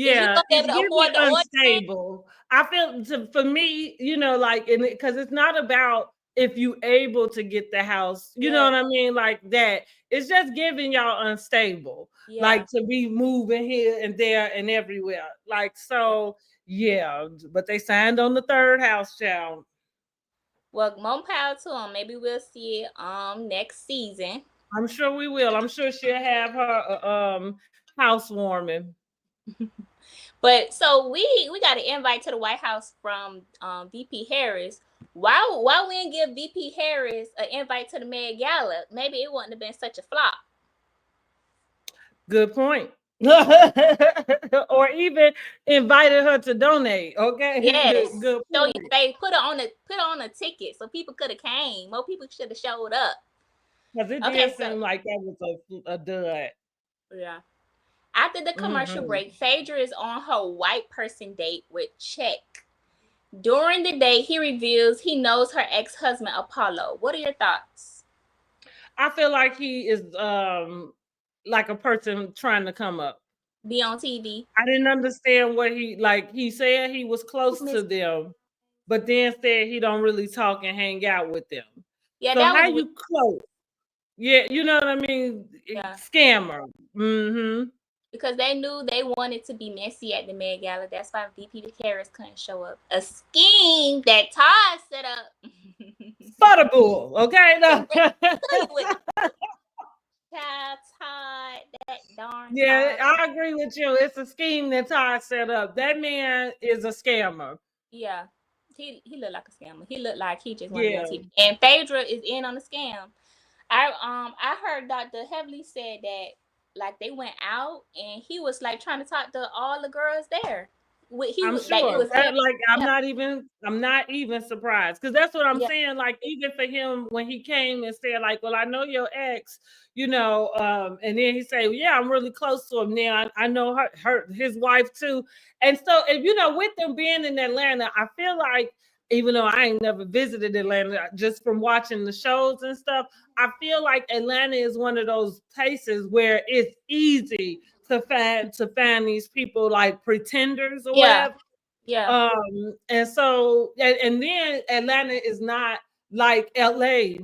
Is you Yeah, gonna be it's able to giving afford the oil change? unstable. I feel for me, like, because it's not about if you able to get the house, you know Yeah, what I mean, like that. It's just giving y'all unstable, yeah, like to be moving here and there and everywhere, like yeah. so. Yeah, but they signed on the third house, child. Well, more power to them. Maybe we'll see it next season. I'm sure we will. I'm sure she'll have her housewarming. But so we got an invite to the White House from VP Harris. Why we didn't give VP Harris an invite to the Met Gala? Maybe it wouldn't have been such a flop. Good point. Or even invited her to donate. Okay, Yes. good So you point. they put on a ticket so people could have came. More people should have showed up. Because it Okay, did so seem like that was a dud. yeah. After the commercial Hmm. break, Phaedra is on her white person date with Check. During the date, he reveals he knows her ex-husband Apollo. What are your thoughts? I feel like he is like a person trying to come up. Be on TV. I didn't understand what he said he was close to them, but then said he don't really talk and hang out with them. Yeah, So that how was weird. you close? Yeah, you know what I mean? Yeah. Scammer. Mm-hmm. Because they knew they wanted to be messy at the Met Gala. That's why VP Harris couldn't show up. A scheme that Todd set up. Butterbull, okay? No. Child Todd, that darn Yeah, Todd. I agree with you. It's a scheme that Todd set up. That man is a scammer. Yeah. He looked like a scammer. He looked like he just wanted to be on Yeah, TV. And Phaedra is in on the scam. I heard Dr. Heavily said that like they went out and he was like trying to talk to all the girls there. He I'm was like it sure. was him. Like Yeah, I'm not even surprised because that's what I'm yeah, saying. Like even for him when he came and said like, "Well, I know your ex," and then he said, "Yeah, I'm really close to him now. I know his wife too." And so, and with them being in Atlanta, I feel like even though I ain't never visited Atlanta, just from watching the shows and stuff, I feel like Atlanta is one of those places where it's easy to find these people like pretenders or yeah, whatever. yeah, And so and then Atlanta is not like LA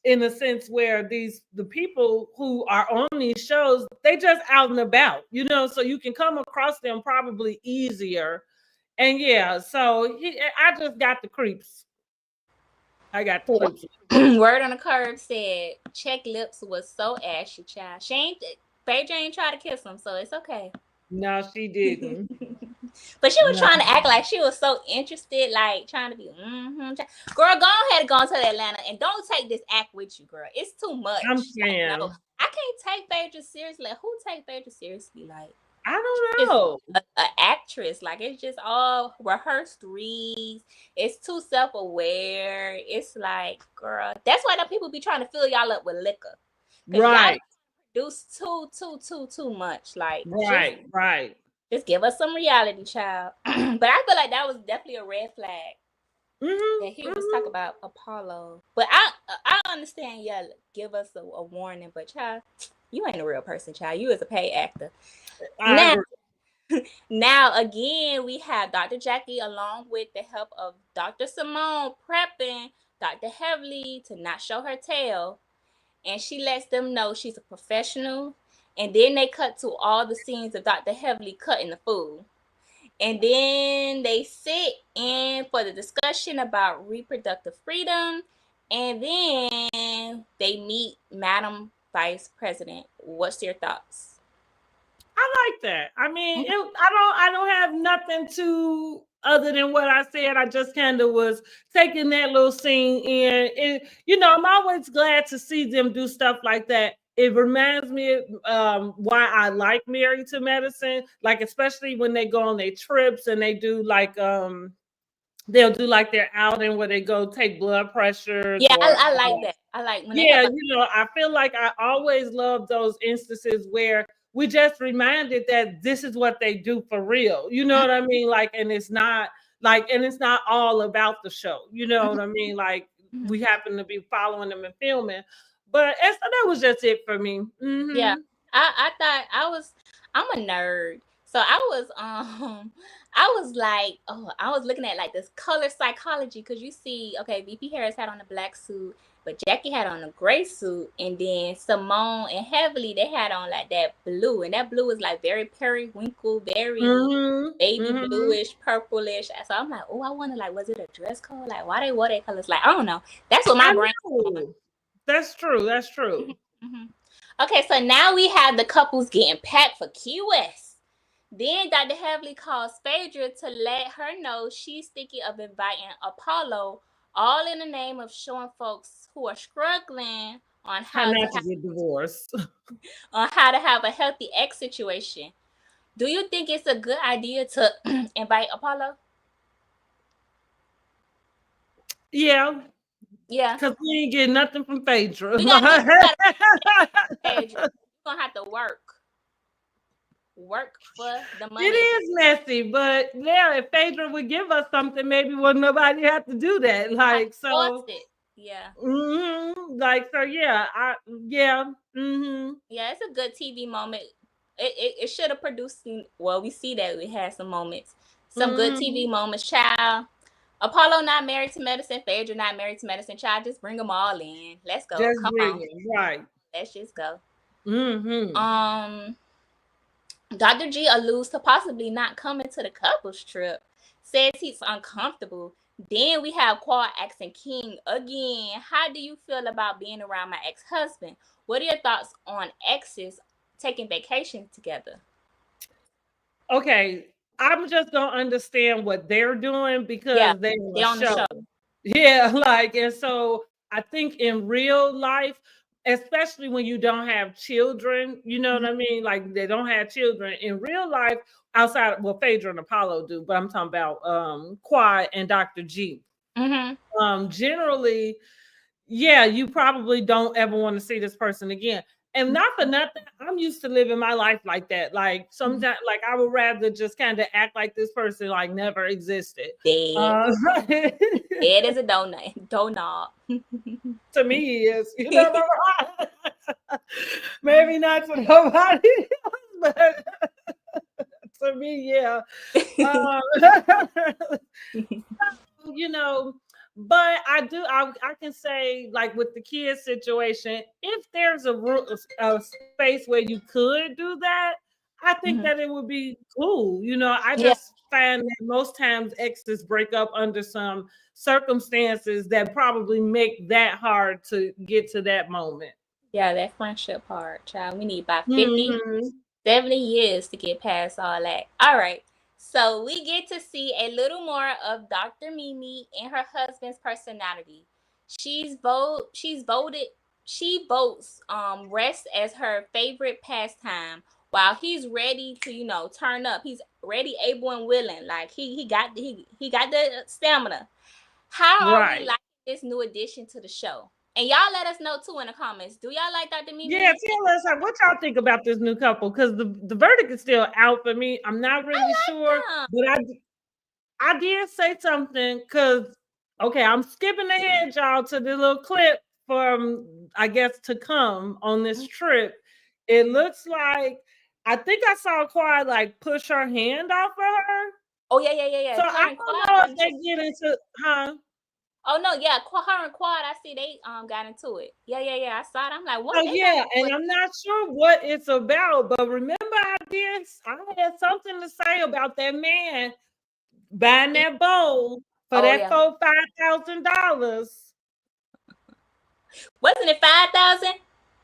in a sense where the people who are on these shows, they just out and about, so you can come across them probably easier. And yeah, so I just got the creeps. I got the creeps. Word on the curb said Check lips was so ashy, child. She ain't Phaedra ain't try to kiss him, so it's okay. No, she didn't. But she was No, trying to act like she was so interested, like trying to be, Girl, go ahead and go to Atlanta and don't take this act with you, girl. It's too I'm much. Like, no, saying I can't take Phaedra seriously. Like, who take Phaedra seriously? Like, I don't she's know. a actress. Like, it's just all rehearsed reads. It's too self aware. It's like, girl, that's why the people be trying to fill y'all up with liquor. Because y'all Right, produce too much. Like, right. just give us some reality, child. But I feel like that was definitely a red flag that he was talking Mm-hmm. about Apollo. But I understand, yeah, give us a warning. But child, you ain't a real person, child. You is a paid actor. I Now, agree. now again, we have Dr. Jackie along with the help of Dr. Simone prepping Dr. Heavily to not show her tail, and she lets them know she's a professional. And then they cut to all the scenes of Dr. Heavily cutting the food. And then they sit in for the discussion about reproductive freedom. And then they meet Madam Vice President. What's your thoughts? I like that. I mean, I don't have nothing to other than what I said. I just kind of was taking that little scene in. I'm always glad to see them do stuff like that. It reminds me of why I like Married to Medicine, like especially when they go on their trips and they do like they'll do like their outing where they go take blood pressures Yeah, or I like that. I like when they have yeah, a I feel like I always love those instances where we just reminded that this is what they do for real. You know what I mean? Like, and it's not and it's not all about the show. You know what I mean? Like, Mhm. we happen to be following them and filming, but that was just it for me. Yeah. Mm-hmm. I thought I'm a nerd. So I was I was like, oh, I was looking at like this color psychology because you see, okay, VP Harris had on a black suit, but Jackie had on a gray suit, and then Simone and Heavily they had on like that blue, and that blue was like very periwinkle, very Mm-hmm. baby Mm-hmm. bluish, purplish. So I'm like, oh, I wonder like, was it a dress code? Like, why they wore that colors? Like, I don't know. That's what my I brain was on. know. That's true. That's true. Hmm. Okay, so now we have the couples getting packed for Key West. Then Dr. Heavily calls Phaedra to let her know she's thinking of inviting Apollo, all in the name of showing folks who are struggling on How not to get divorced. how to have a healthy ex situation. Do you think it's a good idea to invite Apollo? Yeah, Yeah, because we ain't getting nothing from Phaedra. we gotta Phaedra. You're gonna have to work for the It money. is messy, but yeah, if Phaedra would give us something, maybe would nobody have to do that. Have to Like force so, it. Yeah. like so, yeah, yeah, Yeah, it's a good TV moment. It should have produced. Well, we see that we had some moments, some good TV hmm moments. Child, Apollo not married to medicine. Phaedra not married to medicine. Child, just bring them all in. Let's go. just Come bring on, it right. let's just go. hmm Um, Dr. G alludes to possibly not coming to the couples trip. Says he's uncomfortable. Then we have Quad asking King again, how do you feel about being around my ex-husband? What are your thoughts on exes taking vacations together? Okay, I'm just gonna understand what they're doing Yeah, because they're on a they on the show. show. Yeah, like, and so I think in real life, especially when you don't have children, you know what Mhm. I mean? Like they don't have children in real life outside, well, Phaedra and Apollo do, but I'm talking about Quad and Dr. G. Mhm. Generally, yeah, you probably don't ever want to see this person again. And not for nothing, I'm used to living my life like that. Like Mhm. sometimes, like I would rather just kind of act like this person like never existed. Dead. Uh, Dead as a donut. Donut. to me, he is. You know what I'm saying? Maybe not to nobody else, but to me, yeah. Um, you know, but I can say like with the kids situation, if there's a space where you could do that, I think Mhm. that it would be cool. I Yeah, just find that most times exes break up under some circumstances that probably make that hard to get to that moment. yeah, that friendship part, child. We need about 50, hmm 70 years to get past all that. All right. So we get to see a little more of Dr. Mimi and her husband's personality. She's voted she votes rest as her favorite pastime while he's ready to, turn up. He's ready, able and willing. Like he got the stamina. How are we Right. liking this new addition to the show? And y'all let us know too in the comments. Do y'all like Dr. Yeah, Mimi? tell us what y'all think about this new couple because the verdict is still out for me. I'm not really sure, Yeah. but I did say something because okay, I'm skipping ahead, y'all, to the little clip from I guess to come on this trip. It looks like I think I saw Quad like push her hand off of her. Oh yeah, yeah, yeah, yeah. So I Her and don't Quad know got if into. they get into Oh no, yeah, her and Quad. I see they got into it. Yeah, yeah, yeah. I saw it. I'm like, what? Oh They got yeah, into and it. I'm not sure what it's about, but remember I had something to say about that man buying that bowl for Oh that yeah. $5,000. Wasn't it 5,000?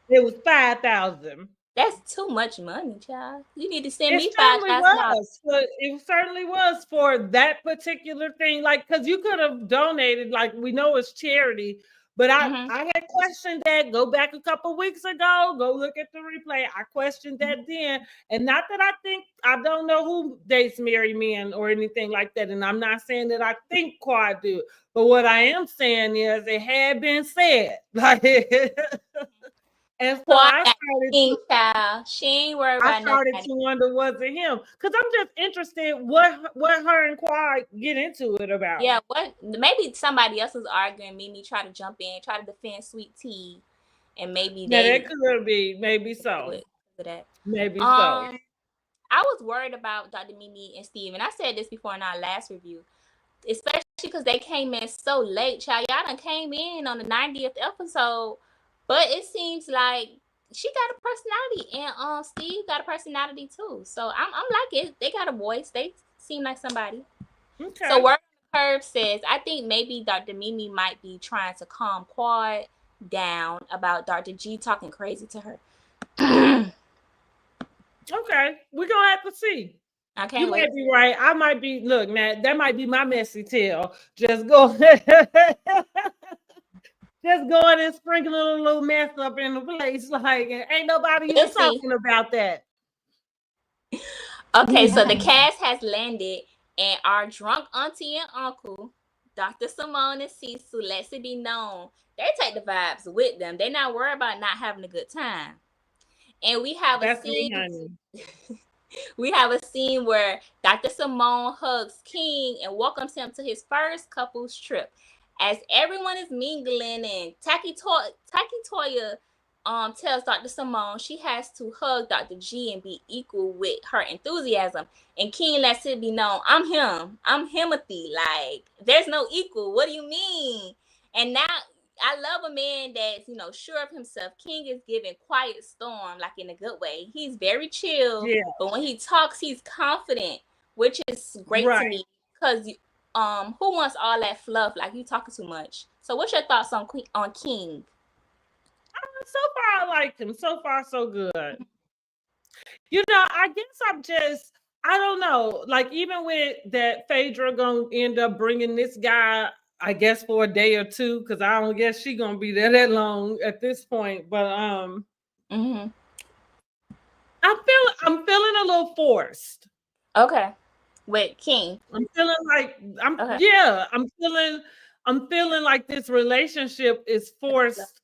It was 5,000. That's too much money, child. You need to send It me certainly $5,000. was. But it certainly was for that particular thing. Like, because you could have donated, like we know it's charity, But Mm-hmm. I had questioned that. Go back a couple weeks ago. Go look at the replay. I questioned that then, and not that I don't know who dates married men or anything like that. And I'm not saying that I think Quad do, but what I am saying is it had been said, like, and so Quad king child. She ain't worried I about started nobody. to wonder was it him? Because I'm just interested what her and Quad get into it about. Yeah, what? Maybe somebody else was arguing. Mimi try to jump in, try to defend Sweet Tea, and maybe Now they that could be maybe do so. it for that. Maybe so. Um, I was worried about Dr. Mimi and Steve, and I said this before in our last review, especially because they came in so late. Child, y'all done came in on the 90th episode, but it seems like she got a personality, and Steve got a personality too. So I'm like it. They got a voice. They seem like somebody. So Okay. Word on the Curve says, I think maybe Dr. Mimi might be trying to calm Quad down about Dr. G talking crazy to her. Okay. We're gonna have to see. I You can't might wait. be right. I might be look, now that might be my messy tail. Just go just going and sprinkling a little mess up in the place. Like ain't nobody We'll even see. talking about that. Okay, so the cast has landed, and our drunk auntie and uncle, Dr. Simone and Cecil, lets it be known they take the vibes with them. They're not worried about not having a good time. And we have a That's me, scene. honey. We have a scene where Dr. Simone hugs King and welcomes him to his first couples trip. As everyone is mingling and Taki Toya tells Dr. Simone she has to hug Dr. G and be equal with her enthusiasm. And King lets it be known, I'm him. I'm Himothy. Like, there's no equal. What do you mean? And now I love a man that's, sure of himself. King is giving quiet storm, like in a good way. He's very chill, Yeah, but when he talks, he's confident, which is great to right. me because who wants all that fluff? Like, you talking too much. So what's your thoughts on King? So far I like him. So far so good. I guess I don't know. Like even with that Phaedra gonna end up bringing this guy, I guess for a day or two, because I don't guess she gonna be there that long at this point. But Mm-hmm. I'm feeling a little forced. Okay, with King. I'm feeling like Okay. I'm feeling like this relationship is forced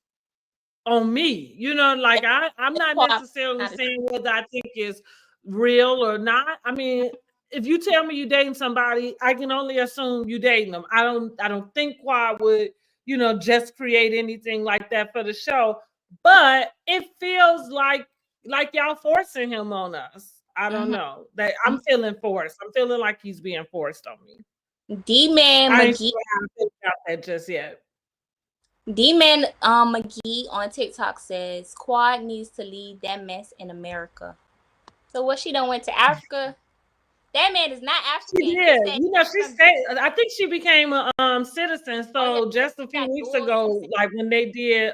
on me. Like I'm not necessarily saying whether I think it's real or not. I mean, if you tell me you dating somebody, I can only assume you dating them. I don't think Quad would, just create anything like that for the show. But it feels like y'all forcing him on us. I don't Mm-hmm. know. That I'm feeling forced. I'm feeling like he's being forced on me. D-Man I ain't McGee. sure how I feel about that just yet. D-Man McGee on TikTok says Quad needs to leave that mess in America. So what, she done went to Africa? That man is not She African. He did. said She stayed. I think she became a citizen. oh yeah, So just a he few got weeks dual ago, citizenship. like when they did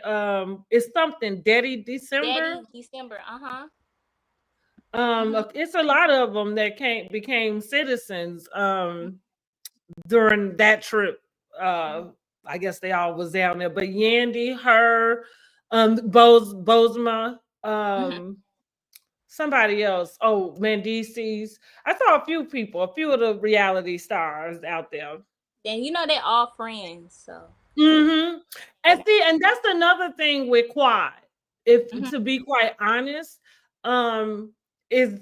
it's something Daddy Daddy December. December. Uh-huh. It's a lot of them that became citizens during that trip. I guess they all was down there. But Yandy, her, Bozma, Mm-hmm. somebody else. Oh, Mendices. I saw a few of the reality stars out there. Then they all friends. So Mm-hmm. they And that's another thing with Quad. If mm-hmm. to be quite honest, is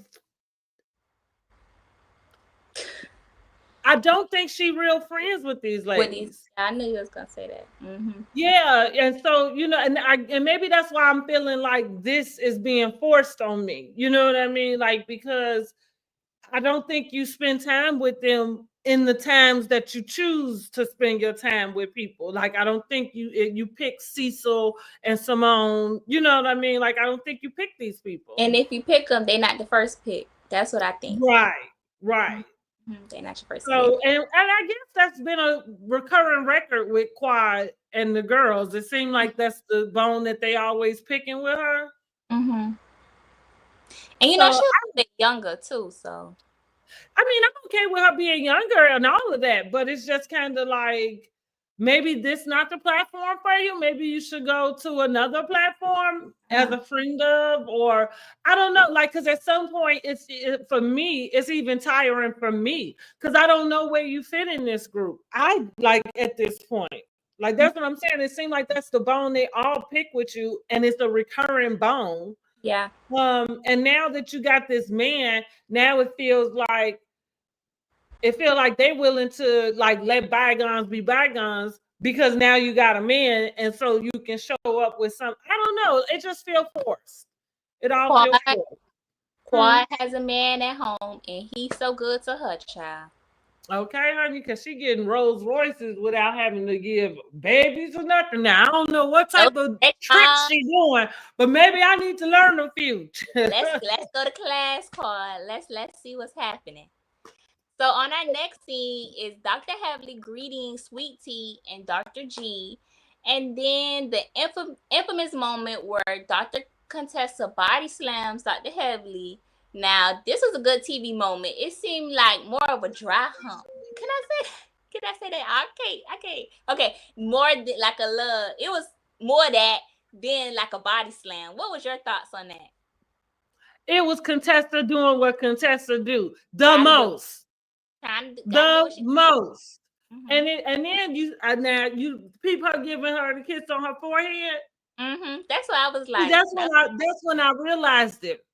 I don't think she real friends with these With these, ladies. I knew you was gonna say that. Mm-hmm. Yeah, and so and maybe that's why I'm feeling like this is being forced on me. You know what I mean? Like because I don't think you spend time with them in the times that you choose to spend your time with people. Like I don't think you pick Cecil and Simone. You know what I mean? Like I don't think you pick these people. And if you pick them, they're not the first pick. That's what I think. Right, right. Mm-hmm. They're not your first pick. So and I guess that's been a recurring record with Quad and the girls. It seemed like that's the bone that they always picking with her. Mm-hmm. And she's a So little bit younger too. So I mean, I'm okay with her being younger and all of that, but it's just kind of like maybe this not the platform for you. Maybe you should go to another platform as a friend of, or I don't know. Like, because at some point, for me, it's even tiring for me because I don't know where you fit in this group. I like at this point. Like that's what I'm saying. It seems like that's the bone they all pick with you, and it's a recurring bone. Yeah. And now that you got this man, now it feels like they're willing to like let bygones be bygones because now you got a man, and so you can show up with some. I don't know. It just feels forced. It all Quad, feels forced. Quad has a man at home, and he's so good to her, child. Okay, honey, because she getting Rolls Royces without having to give babies or nothing. Now I don't know what type of tricks she doing, but maybe I need to learn a few. let's go to class, Quad. Let's see what's happening. So on our next scene is Dr. Heavily greeting Sweet Tea and Dr. G, and then the infamous moment where Dr. Contessa body slams Dr. Heavily. Now this was a good TV moment. It seemed like more of a dry hump. Can I say? Can I say that? I can't. Okay, more like a love. It was more that than like a body slam. What was your thoughts on that? It was Contessa doing what Contessa do the most. The most. And then you people are giving her the kiss on her forehead. That's what I was like. That's when I realized it.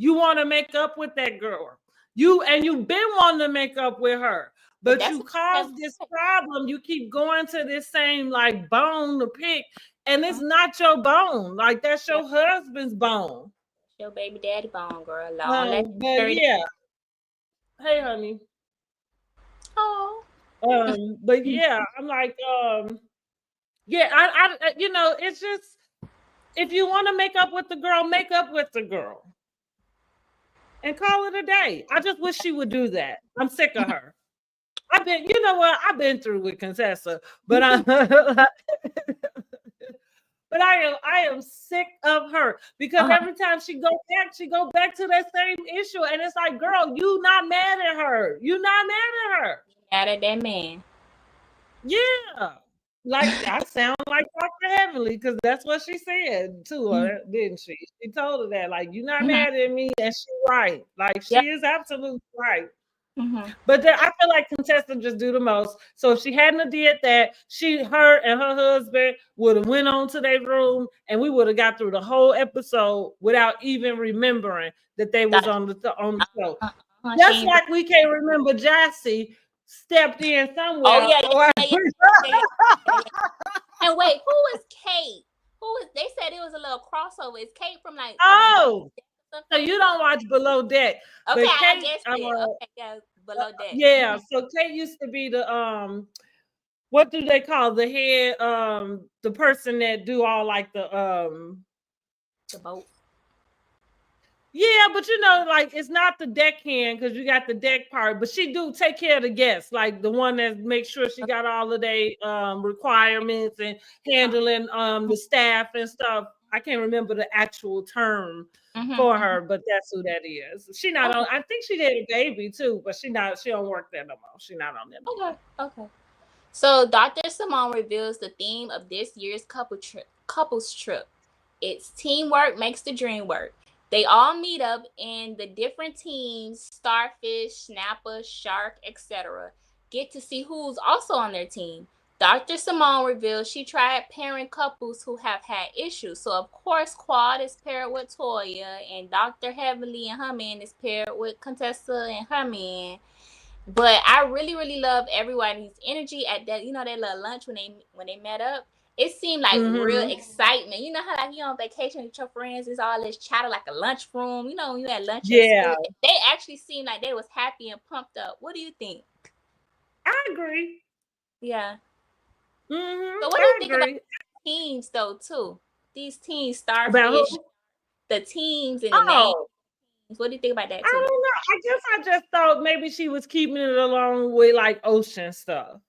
You want to make up with that girl. You've been wanting to make up with her, but you caused this problem. You keep going to this same like bone to pick, and it's not your bone. Like that's your husband's bone. Your baby daddy bone, girl. But yeah. Hey, honey. Oh. But yeah, I'm like, yeah, I you know, it's just if you want to make up with the girl, make up with the girl. And call it a day. I just wish she would do that. I'm sick of her. You know what? I've been through with Contessa, but but I am sick of her because every time she go back to that same issue, and it's like, girl, you not mad at her. You not mad at her. Mad at that man. Yeah. Like I sound like Dr. Heavenly because that's what she said to her, didn't she? She told her that, like, you're not mad at me, and she's right. Like she is absolutely right. But I feel like Contessa just do the most. So if she hadn't did that, her and her husband would have went on to their room, and we would have got through the whole episode without even remembering that they was on the show. Just like we can't remember Jassy stepped in somewhere. Oh yeah. And wait, who was Kate? They said it was a little crossover. Is Kate from like? Oh, so you don't watch Below Deck? Okay, Kate, I guess Below Deck. Yeah, so Kate used to be the what do they call the head the person that do all like the boat. Yeah, but you know, like it's not the deckhand because you got the deck part, but she do take care of the guests, like the one that makes sure she got all of their requirements and handling the staff and stuff. I can't remember the actual term for her, but that's who that is. She not on. I think she did a baby too, but she don't work there no more. She not on there. Okay. So Dr. Simone reveals the theme of this year's couples trip. It's teamwork makes the dream work. They all meet up in the different teams, starfish, snapper, shark, etc. Get to see who's also on their team. Dr. Simone reveals she tried pairing couples who have had issues. So, of course, Quad is paired with Toya, and Dr. Heavenly and her man is paired with Contessa and her man. But I really, really love everybody's energy at that, that little lunch when they met up. It seemed like real excitement. You know how like you on vacation with your friends, it's all this chatter like a lunchroom. You know, when you had lunch at school. They actually seemed like they was happy and pumped up. What do you think? I agree. Yeah. So what do you think about teams though too? These teams, Starfish, the teams and the names. What do you think about that too? I don't know. I just thought maybe she was keeping it along with like ocean stuff.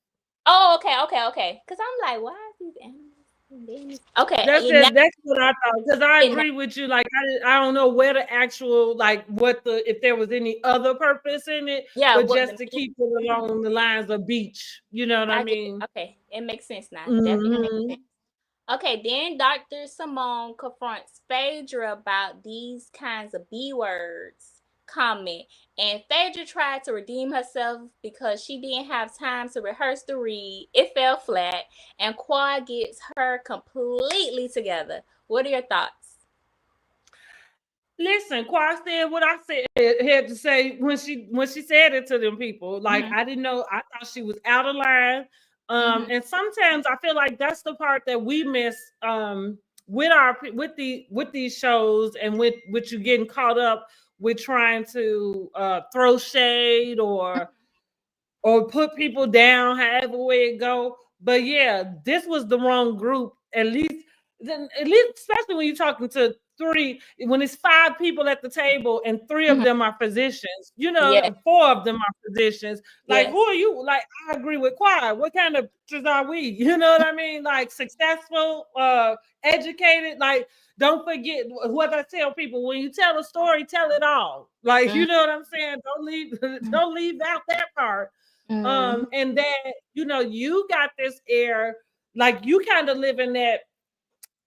Oh, okay. Because I'm like, why are these animals? Okay, That's what I thought, because I and agree with you. Like I don't know where the actual, like, what the, if there was any other purpose in it, yeah, but what just the to keep it along the lines of beach. You know what I I get it. mean? Okay, it makes sense now. Definitely makes Hmm. sense. Okay, then Dr. Simone confronts Phaedra about these kinds of B words comment. And Phaedra tried to redeem herself because she didn't have time to rehearse the read. It fell flat, and Quad gets her completely together. What are your thoughts? Listen, Quad said what I said had to say when she said it to them people. Like, Mm-hmm. I didn't know. I thought she was out of line. Mm-hmm. And sometimes I feel like that's the part that we miss, with our with these shows, and with you getting caught up with trying to throw shade or put people down, however way it go. But yeah, this was the wrong group. At least, especially when you're talking to three, when it's five people at the table and three of Mm-hmm. them are physicians. Yes. Four of them are physicians. Like, who Yes. are you? Like, I agree with Quad. What kind of pictures are we? You know what I mean? Like, successful, educated. Like, don't forget what I tell people: when you tell a story, tell it all. Like, you Mm-hmm. know what I'm saying? Don't leave don't leave out that part. Mm-hmm. And that, you got this air, like, you kind of live in that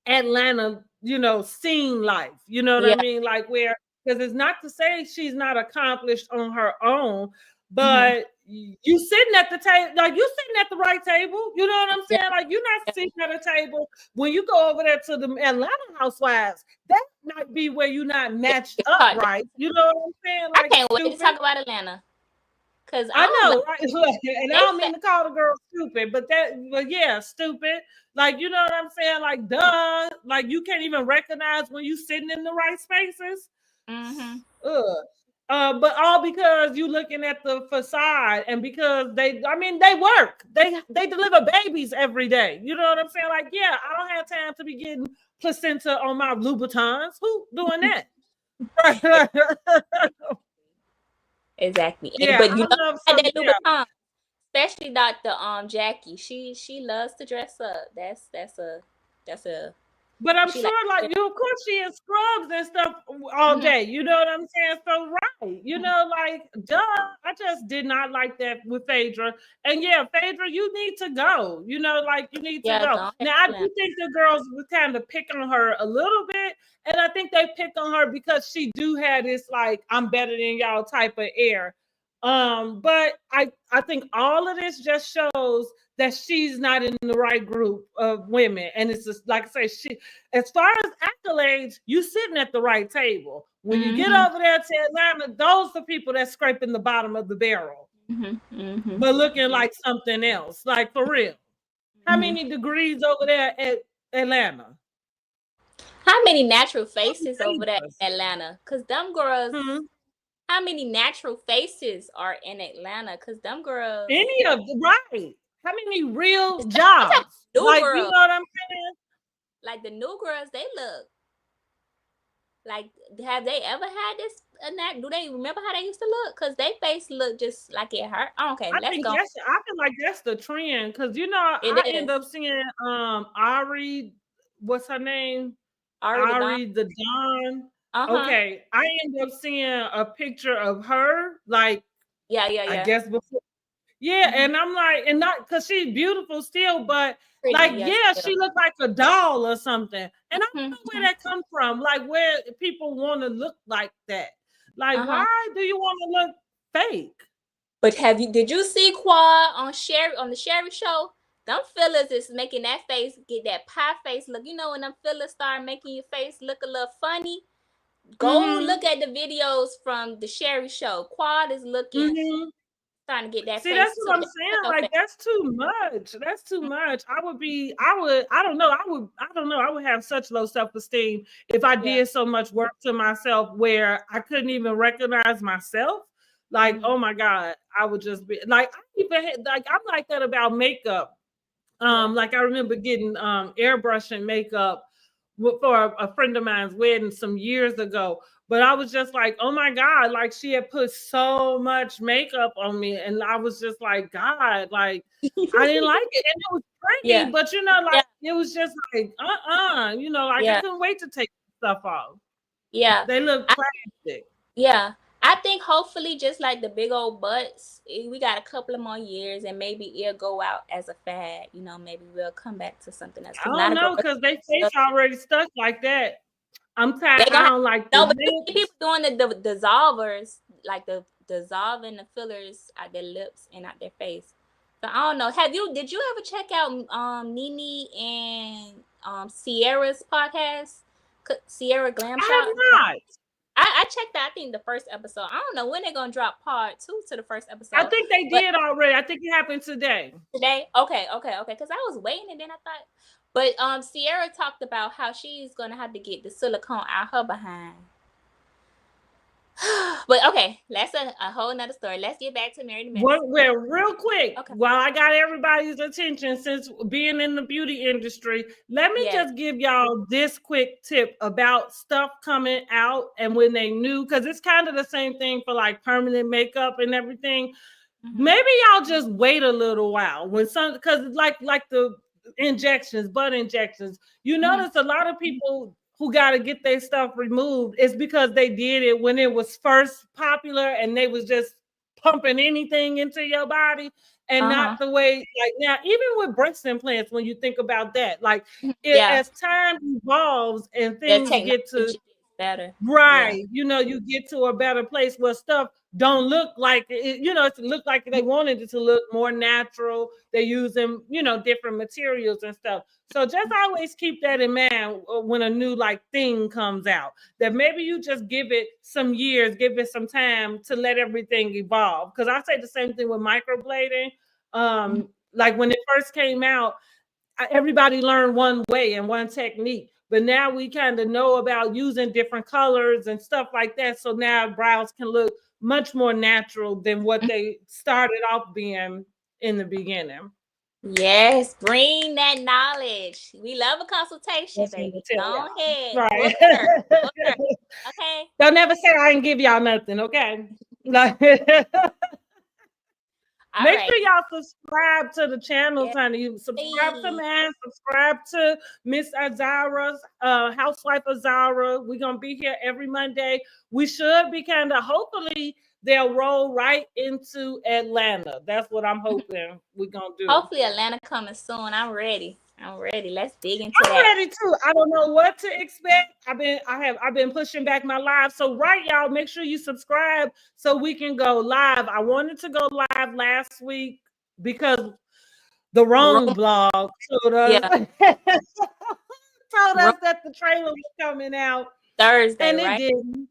Atlanta, scene life. You know what I Yeah. mean? Like, where, because it's not to say she's not accomplished on her own, Mm-hmm. but you sitting at the table, like, you sitting at the right table. You know what I'm Yeah. saying? Like, you're not sitting at a table when you go over there to the Atlanta Housewives. That might be where you're not matched It's up hard. right. You know what I'm saying? I Like, can't wait to stupid. talk about Atlanta because I I don't like know, right? Look, and I they. don't mean to call the girl stupid, but yeah, stupid. Like, you know what I'm saying? Like, duh. Like, you can't even recognize when you sitting in the right spaces. Mm-hmm. Ugh. But all because you looking at the facade, and because they work. They deliver babies every day. You know what I'm saying? Like, yeah, I don't have time to be getting placenta on my Louboutins. Who doing that? Exactly. And, Yeah, but I love that some. Yeah. Louboutin, especially Dr. Jackie, she loves to dress up. That's a But I'm she like sure, like, of course, she in scrubs and stuff all mm-hmm. day. You know what I'm saying? So, right. Like, duh. I just did not like that with Phaedra. And yeah, Phaedra, you need to go. Like, you need to Yeah, go. go ahead, Now, I Atlanta. do think the girls would kind of pick on her a little bit. And I think they pick on her because she do have this, like, I'm better than y'all type of air. But I think all of this just shows that she's not in the right group of women. And it's just, like I say, as far as accolades, you sitting at the right table. When you get Mm-hmm. over there to Atlanta, those are the people that's scraping the bottom of the barrel, Mm-hmm. Mm-hmm. but looking like something else. Like, for real. How Mm-hmm. many degrees over there at Atlanta? How many natural Something faces over there dangerous. in Atlanta? Cause them girls. Hmm. How many natural faces are in Atlanta? Cause them girls. Any of the right. How many real I'm talking jobs? new Like, you girls. know what I'm saying? Like the new girls, they look like. Have they ever had this? Do they remember how they used to look? Cause they face look just like it hurt. Okay, let's go. I feel like that's the trend, because It I end is up seeing Ari, what's her name? already done. Ari the Don. Uh huh. Okay, I end up seeing a picture of her, like, Yeah, yeah, I yeah. guess before. Yeah, Mm-hmm. and I'm like, and not because she's beautiful still, but Pretty, like, yes. yeah, Yeah. she looked like a doll or something. And I don't know where Mm-hmm. that comes from. Like, where people want to look like that. Like, Uh huh. why do you want to look fake? But did you see Quad on the Sherry show? Them fillers is making that face get that pie face look. You know when them fillers start making your face look a little funny? Go Mm-hmm. look at the videos from the Sherry show. Quad is looking Mm-hmm. trying to get that See, that's face what too. I'm That saying. her Like, face. that's too much. That's too much. I don't know. I don't know. I would have such low self-esteem if I Yeah. did so much work to myself where I couldn't even recognize myself. Like, Mm-hmm. oh my God, I would just be like, I'm like that about makeup. Yeah. Like, I remember getting airbrushing makeup for a friend of mine's wedding some years ago. But I was just like, oh my God, like, she had put so much makeup on me. And I was just like, God, like, I didn't like it. And it was pretty, Yeah. but like, Yeah. It was just like, you know, like I Yeah, couldn't wait to take stuff off. yeah. They look I, plastic. yeah. I think hopefully just like the big old butts, we got a couple of more years and maybe it'll go out as a fad. You know, maybe we'll come back to something else. I Because now don't the know, girls, because they face already stuck like that. I'm tired. they I gonna have don't like the no, but you see lips. people doing the dissolvers, like the dissolving the fillers out their lips and out their face. So I don't know. Did you ever check out Nene and Sierra's podcast? Sierra Glam I have Shop? not. I checked out, I think, the first episode. I don't know when they're gonna drop part 2 to the first I episode. think they But did already. I think it happened today. today, okay. Because I was waiting and then I thought, but Sierra talked about how she's gonna have to get the silicone out her behind. But okay, that's a whole nother story. Let's get back to Married to Medicine. Well, real quick, Okay. while I got everybody's attention since being in the beauty industry, let me Yes. just give y'all this quick tip about stuff coming out and when they knew, because it's kind of the same thing for like permanent makeup and everything. Mm-hmm. Maybe y'all just wait a little while when some, because like the injections, butt injections, you notice a lot of people who got to get their stuff removed is because they did it when it was first popular and they was just pumping anything into your body, and not the way like now. Even with breast implants, when you think about that, like Yeah. as time evolves and The things get to technology is better. Yeah. right, you know, you get to a better place where stuff don't look like it, you know, it look like they wanted it to look more natural. They're using, you know, different materials and stuff. So just always keep that in mind when a new like thing comes out, that maybe you just give it some years, give it some time to let everything evolve. Because I say the same thing with microblading. Like when it first came out, everybody learned one way and one technique, but now we kind of know about using different colors and stuff like that, so now brows can look much more natural than what they started off being in the beginning. Yes, bring that knowledge. We love a consultation, That's what I'm baby. gonna tell Go y'all. ahead. Right. Book her. Book her. Okay. Don't never say I didn't give y'all nothing, okay? Like All make right. sure y'all subscribe to the channels, Yes, honey. You subscribe to please. man, subscribe to Miss Izara's Housewife Izara. We're gonna be here every Monday. We should be kind of hopefully they'll roll right into Atlanta. That's what I'm hoping we're gonna do. Hopefully Atlanta coming soon. I'm ready. I'm ready. Let's dig into I'm that. ready too. I don't know what to expect. I've been pushing back my live. So right, y'all, make sure you subscribe so we can go live. I wanted to go live last week because the wrong Room. blog told us Yeah. told Room us that the trailer was coming out, Thursday, and it right? didn't.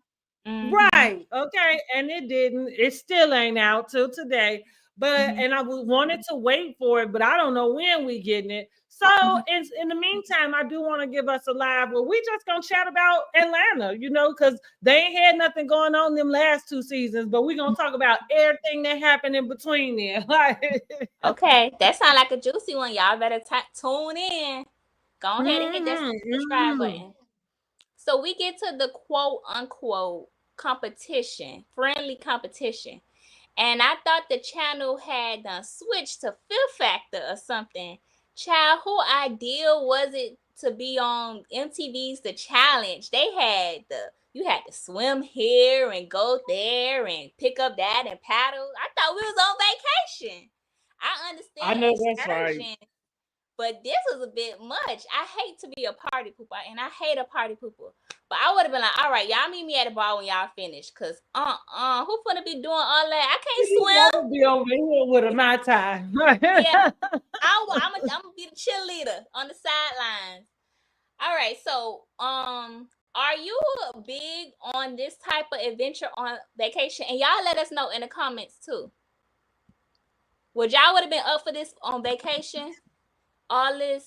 Mm-hmm. Right. Okay. And it didn't. It still ain't out till today. But Mm-hmm. and I wanted to wait for it, but I don't know when we getting it. So Mm-hmm. in the meantime, I do want to give us a live where we just gonna chat about Atlanta, you know, because they ain't had nothing going on them last 2 seasons, but we gonna talk about everything that happened in between there. Like Okay. That sounds like a juicy one. Y'all better tune in. Go ahead and hit that subscribe mm-hmm. button. So we get to the quote unquote competition, friendly competition. And I thought the channel had switched to Fear Factor or something. Child, who ideal was it to be on MTV's The Challenge? They had you had to swim here and go there and pick up that and paddle. I thought we was on vacation. I I understand know that's right. excursion, but this was a bit much. I hate to be a party pooper, and I hate a party pooper. But I would have been like, all right, y'all meet me at the bar when y'all finish. Cause who finna be doing all that? I can't I swim. would be over here with a my time. Yeah, I'm gonna be the cheerleader on the sidelines. All right, so are you big on this type of adventure on vacation? And y'all let us know in the comments too. Would y'all would have been up for this on vacation? All this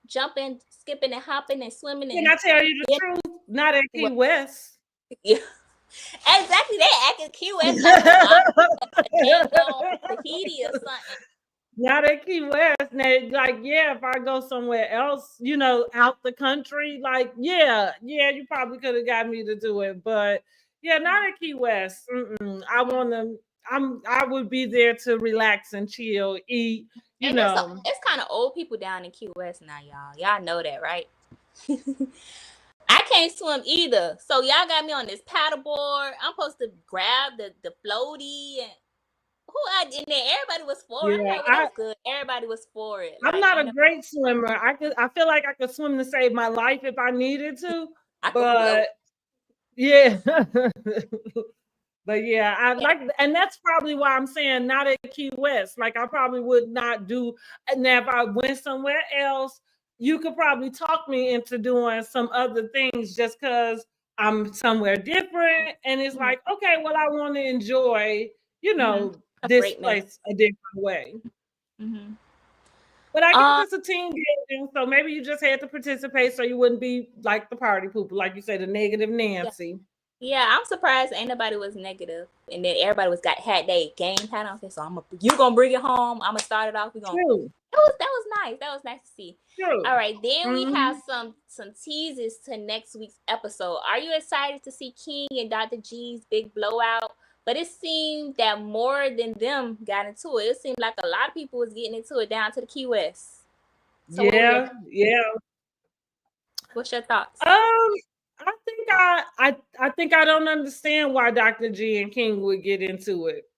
jumping, skipping, and hopping and swimming Can I and tell you the yeah, truth? Not at Key West. yeah. Exactly. They acting cute as like a lot a dang on Tahiti or something. Not at Key West. Now, like, yeah, if I go somewhere else, you know, out the country, like, yeah, you probably could have got me to do it, but yeah, not at Key West. I want to. I would be there to relax and chill, eat, you And know. it's kind of old people down in Key West now, y'all. Y'all know that, right? I can't swim either. So y'all got me on this paddleboard. I'm supposed to grab the floaty and in there. Everybody was for it. I'm Yeah, like, well, that's good. Everybody was for it. I'm Like, not a great swimmer. I feel like I could swim to save my life if I needed to, I could float. but yeah. But yeah, I Yeah. like, and that's probably why I'm saying not at Key West. Like I probably would not do. Now, if I went somewhere else, you could probably talk me into doing some other things just because I'm somewhere different. And it's like, okay, well, I want to enjoy, A this break, man. place a different way. Mm-hmm. But I guess it's a team building, so maybe you just had to participate so you wouldn't be like the party pooper, like you said, the negative Nancy. Yeah, I'm surprised ain't nobody was negative, and then everybody had their game hat on. So you gonna bring it home. I'm gonna start it off. True. That was nice. That was nice to see. True. All right, then we have Mm-hmm. some teases to next week's episode. Are you excited to see King and Dr. G's big blowout? But it seemed that more than them got into it. It seemed like a lot of people was getting into it down to the Key West. So Yeah. what's your thoughts? I think I don't understand why Dr. G and King would get into it.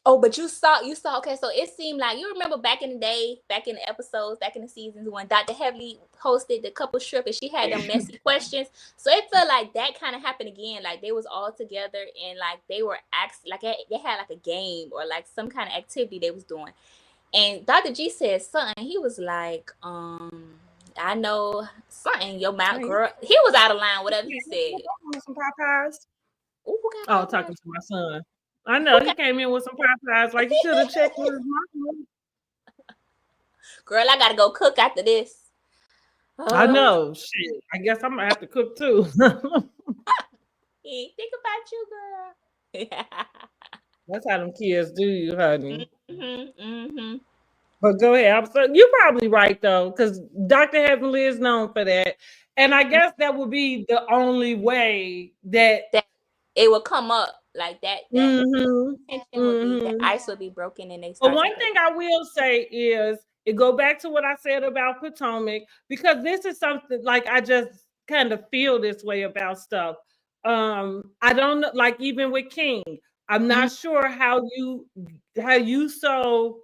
Oh, but you saw. Okay, so it seemed like you remember back in the day, back in the episodes, back in the seasons when Dr. Heavily hosted the couple strip and she had them messy questions. So it felt like that kind of happened again. Like they was all together and like they were they had like a game or like some kind of activity they was doing. And Dr. G said something. He was like, I know something your mouth, girl. He was out of line. Whatever he said. Some Popeyes. Ooh, who Oh, got talking to my son. I know he came in with some Popeyes. Like he should have checked with his mom. Girl, I gotta go cook after this. I know. Shit. I guess I'm gonna have to cook too. Think about you, girl. That's how them kids do you, honey. Mm-hmm, mm-hmm. But go ahead. You're probably right though, because Dr. Heavenly is known for that. And I guess that would be the only way that it will come up like that. Mm-hmm. Tension would be the ice would be broken and they But start. one thing I will say is it go back to what I said about Potomac, because this is something like I just kind of feel this way about stuff. I don't know, like even with King, I'm not sure how you so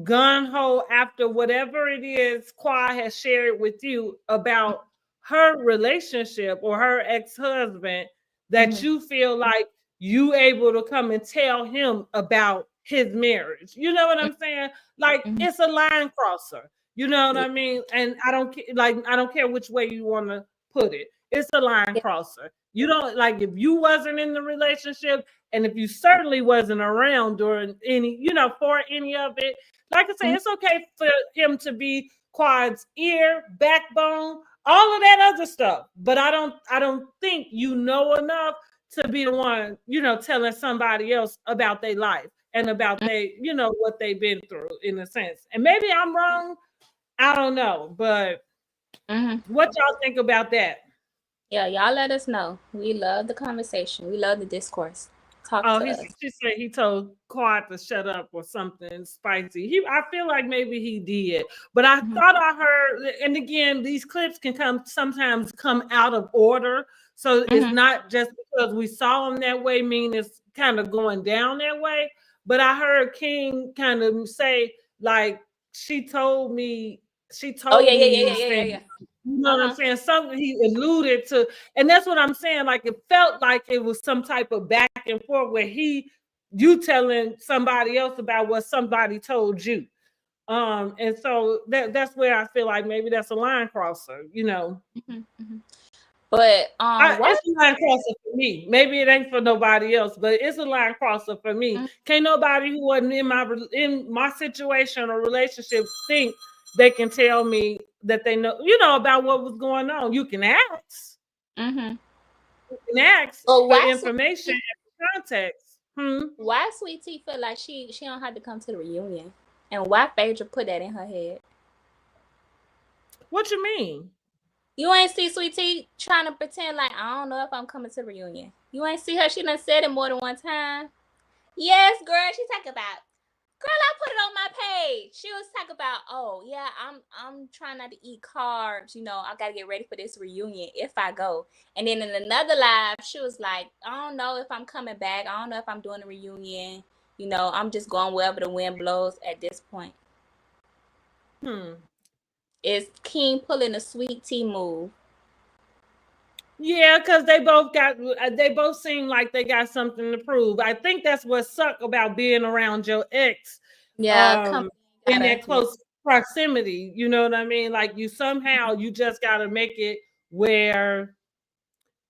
gun-ho after whatever it is Qua has shared with you about her relationship or her ex-husband, that you feel like you able to come and tell him about his marriage. You know what I'm saying? Like it's a line crosser. You know what I mean? And I don't care which way you want to put it. It's a line crosser. You don't like if you wasn't in the relationship and if you certainly wasn't around during any, for any of it. Like I say, it's okay for him to be Quad's ear, backbone, all of that other stuff. But I don't think you know enough to be the one, telling somebody else about their life and about what they've been through in a sense. And maybe I'm wrong. I don't know. But what y'all think about that? Yeah, y'all let us know. We love the conversation. We love the discourse. Talk to us. She said he told Quad to shut up or something spicy. I feel like maybe he did, but I thought I heard. And again, these clips can sometimes come out of order, so it's not just because we saw him that way mean it's kind of going down that way. But I heard King kind of say like, she told me these things. You know what I'm saying? Something he alluded to, and that's what I'm saying. Like it felt like it was some type of back and forth where you telling somebody else about what somebody told you. And so that's where I feel like maybe that's a line crosser, But it's a line crosser for me. Maybe it ain't for nobody else, but it's a line crosser for me. Can't nobody who wasn't in my situation or relationship think they can tell me that they know, about what was going on. You can ask. You can ask for information and context. Why Sweet Tea feel like she don't have to come to the reunion? And why Phaedra put that in her head? What you mean? You ain't see Sweet Tea trying to pretend like, I don't know if I'm coming to the reunion. You ain't see her. She done said it more than one time. Yes, girl. She talk about Girl, I put it on my page. She was talking about, oh yeah, I'm trying not to eat carbs. You know, I gotta get ready for this reunion if I go. And then in another live, she was like, I don't know if I'm coming back. I don't know if I'm doing a reunion. You know, I'm just going wherever the wind blows at this point. Is King pulling a sweet tea move? Yeah, because they both seem like they got something to prove. I think that's what sucked about being around your ex, Yeah, in that close proximity. You know what I mean? Like you somehow you just got to make it where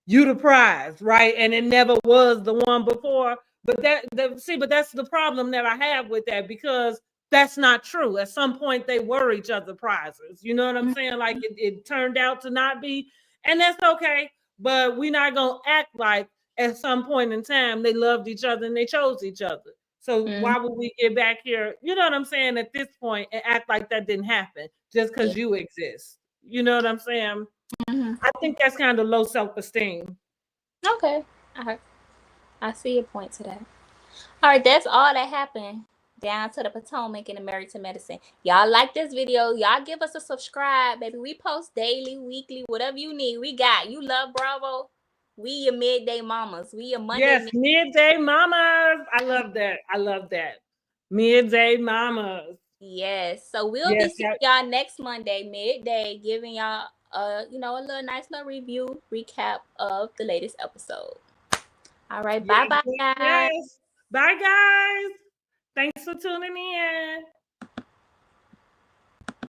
you the prize, right? And it never was the one before. But but that's the problem that I have with that, because that's not true. At some point, they were each other prizes. You know what I'm saying? Like it turned out to not be, and that's okay. But we're not gonna act like at some point in time they loved each other and they chose each other. So why would we get back here? You know what I'm saying? At this point, and act like that didn't happen just because you exist. You know what I'm saying? I think that's kind of low self-esteem. Okay. I see your point to that. All right, that's all that happened down to the Potomac and the Married to Medicine. Y'all like this video? Y'all give us a subscribe, baby. We post daily, weekly, whatever you need. We got you. Love Bravo. We your midday mamas. We your Monday. Yes, midday mamas. I love that. I love that. Midday mamas. Yes. So we'll be seeing y'all next Monday, midday, giving y'all a little nice little review, recap of the latest episode. All right, bye bye, guys. Yes. Bye, guys. Thanks for tuning in.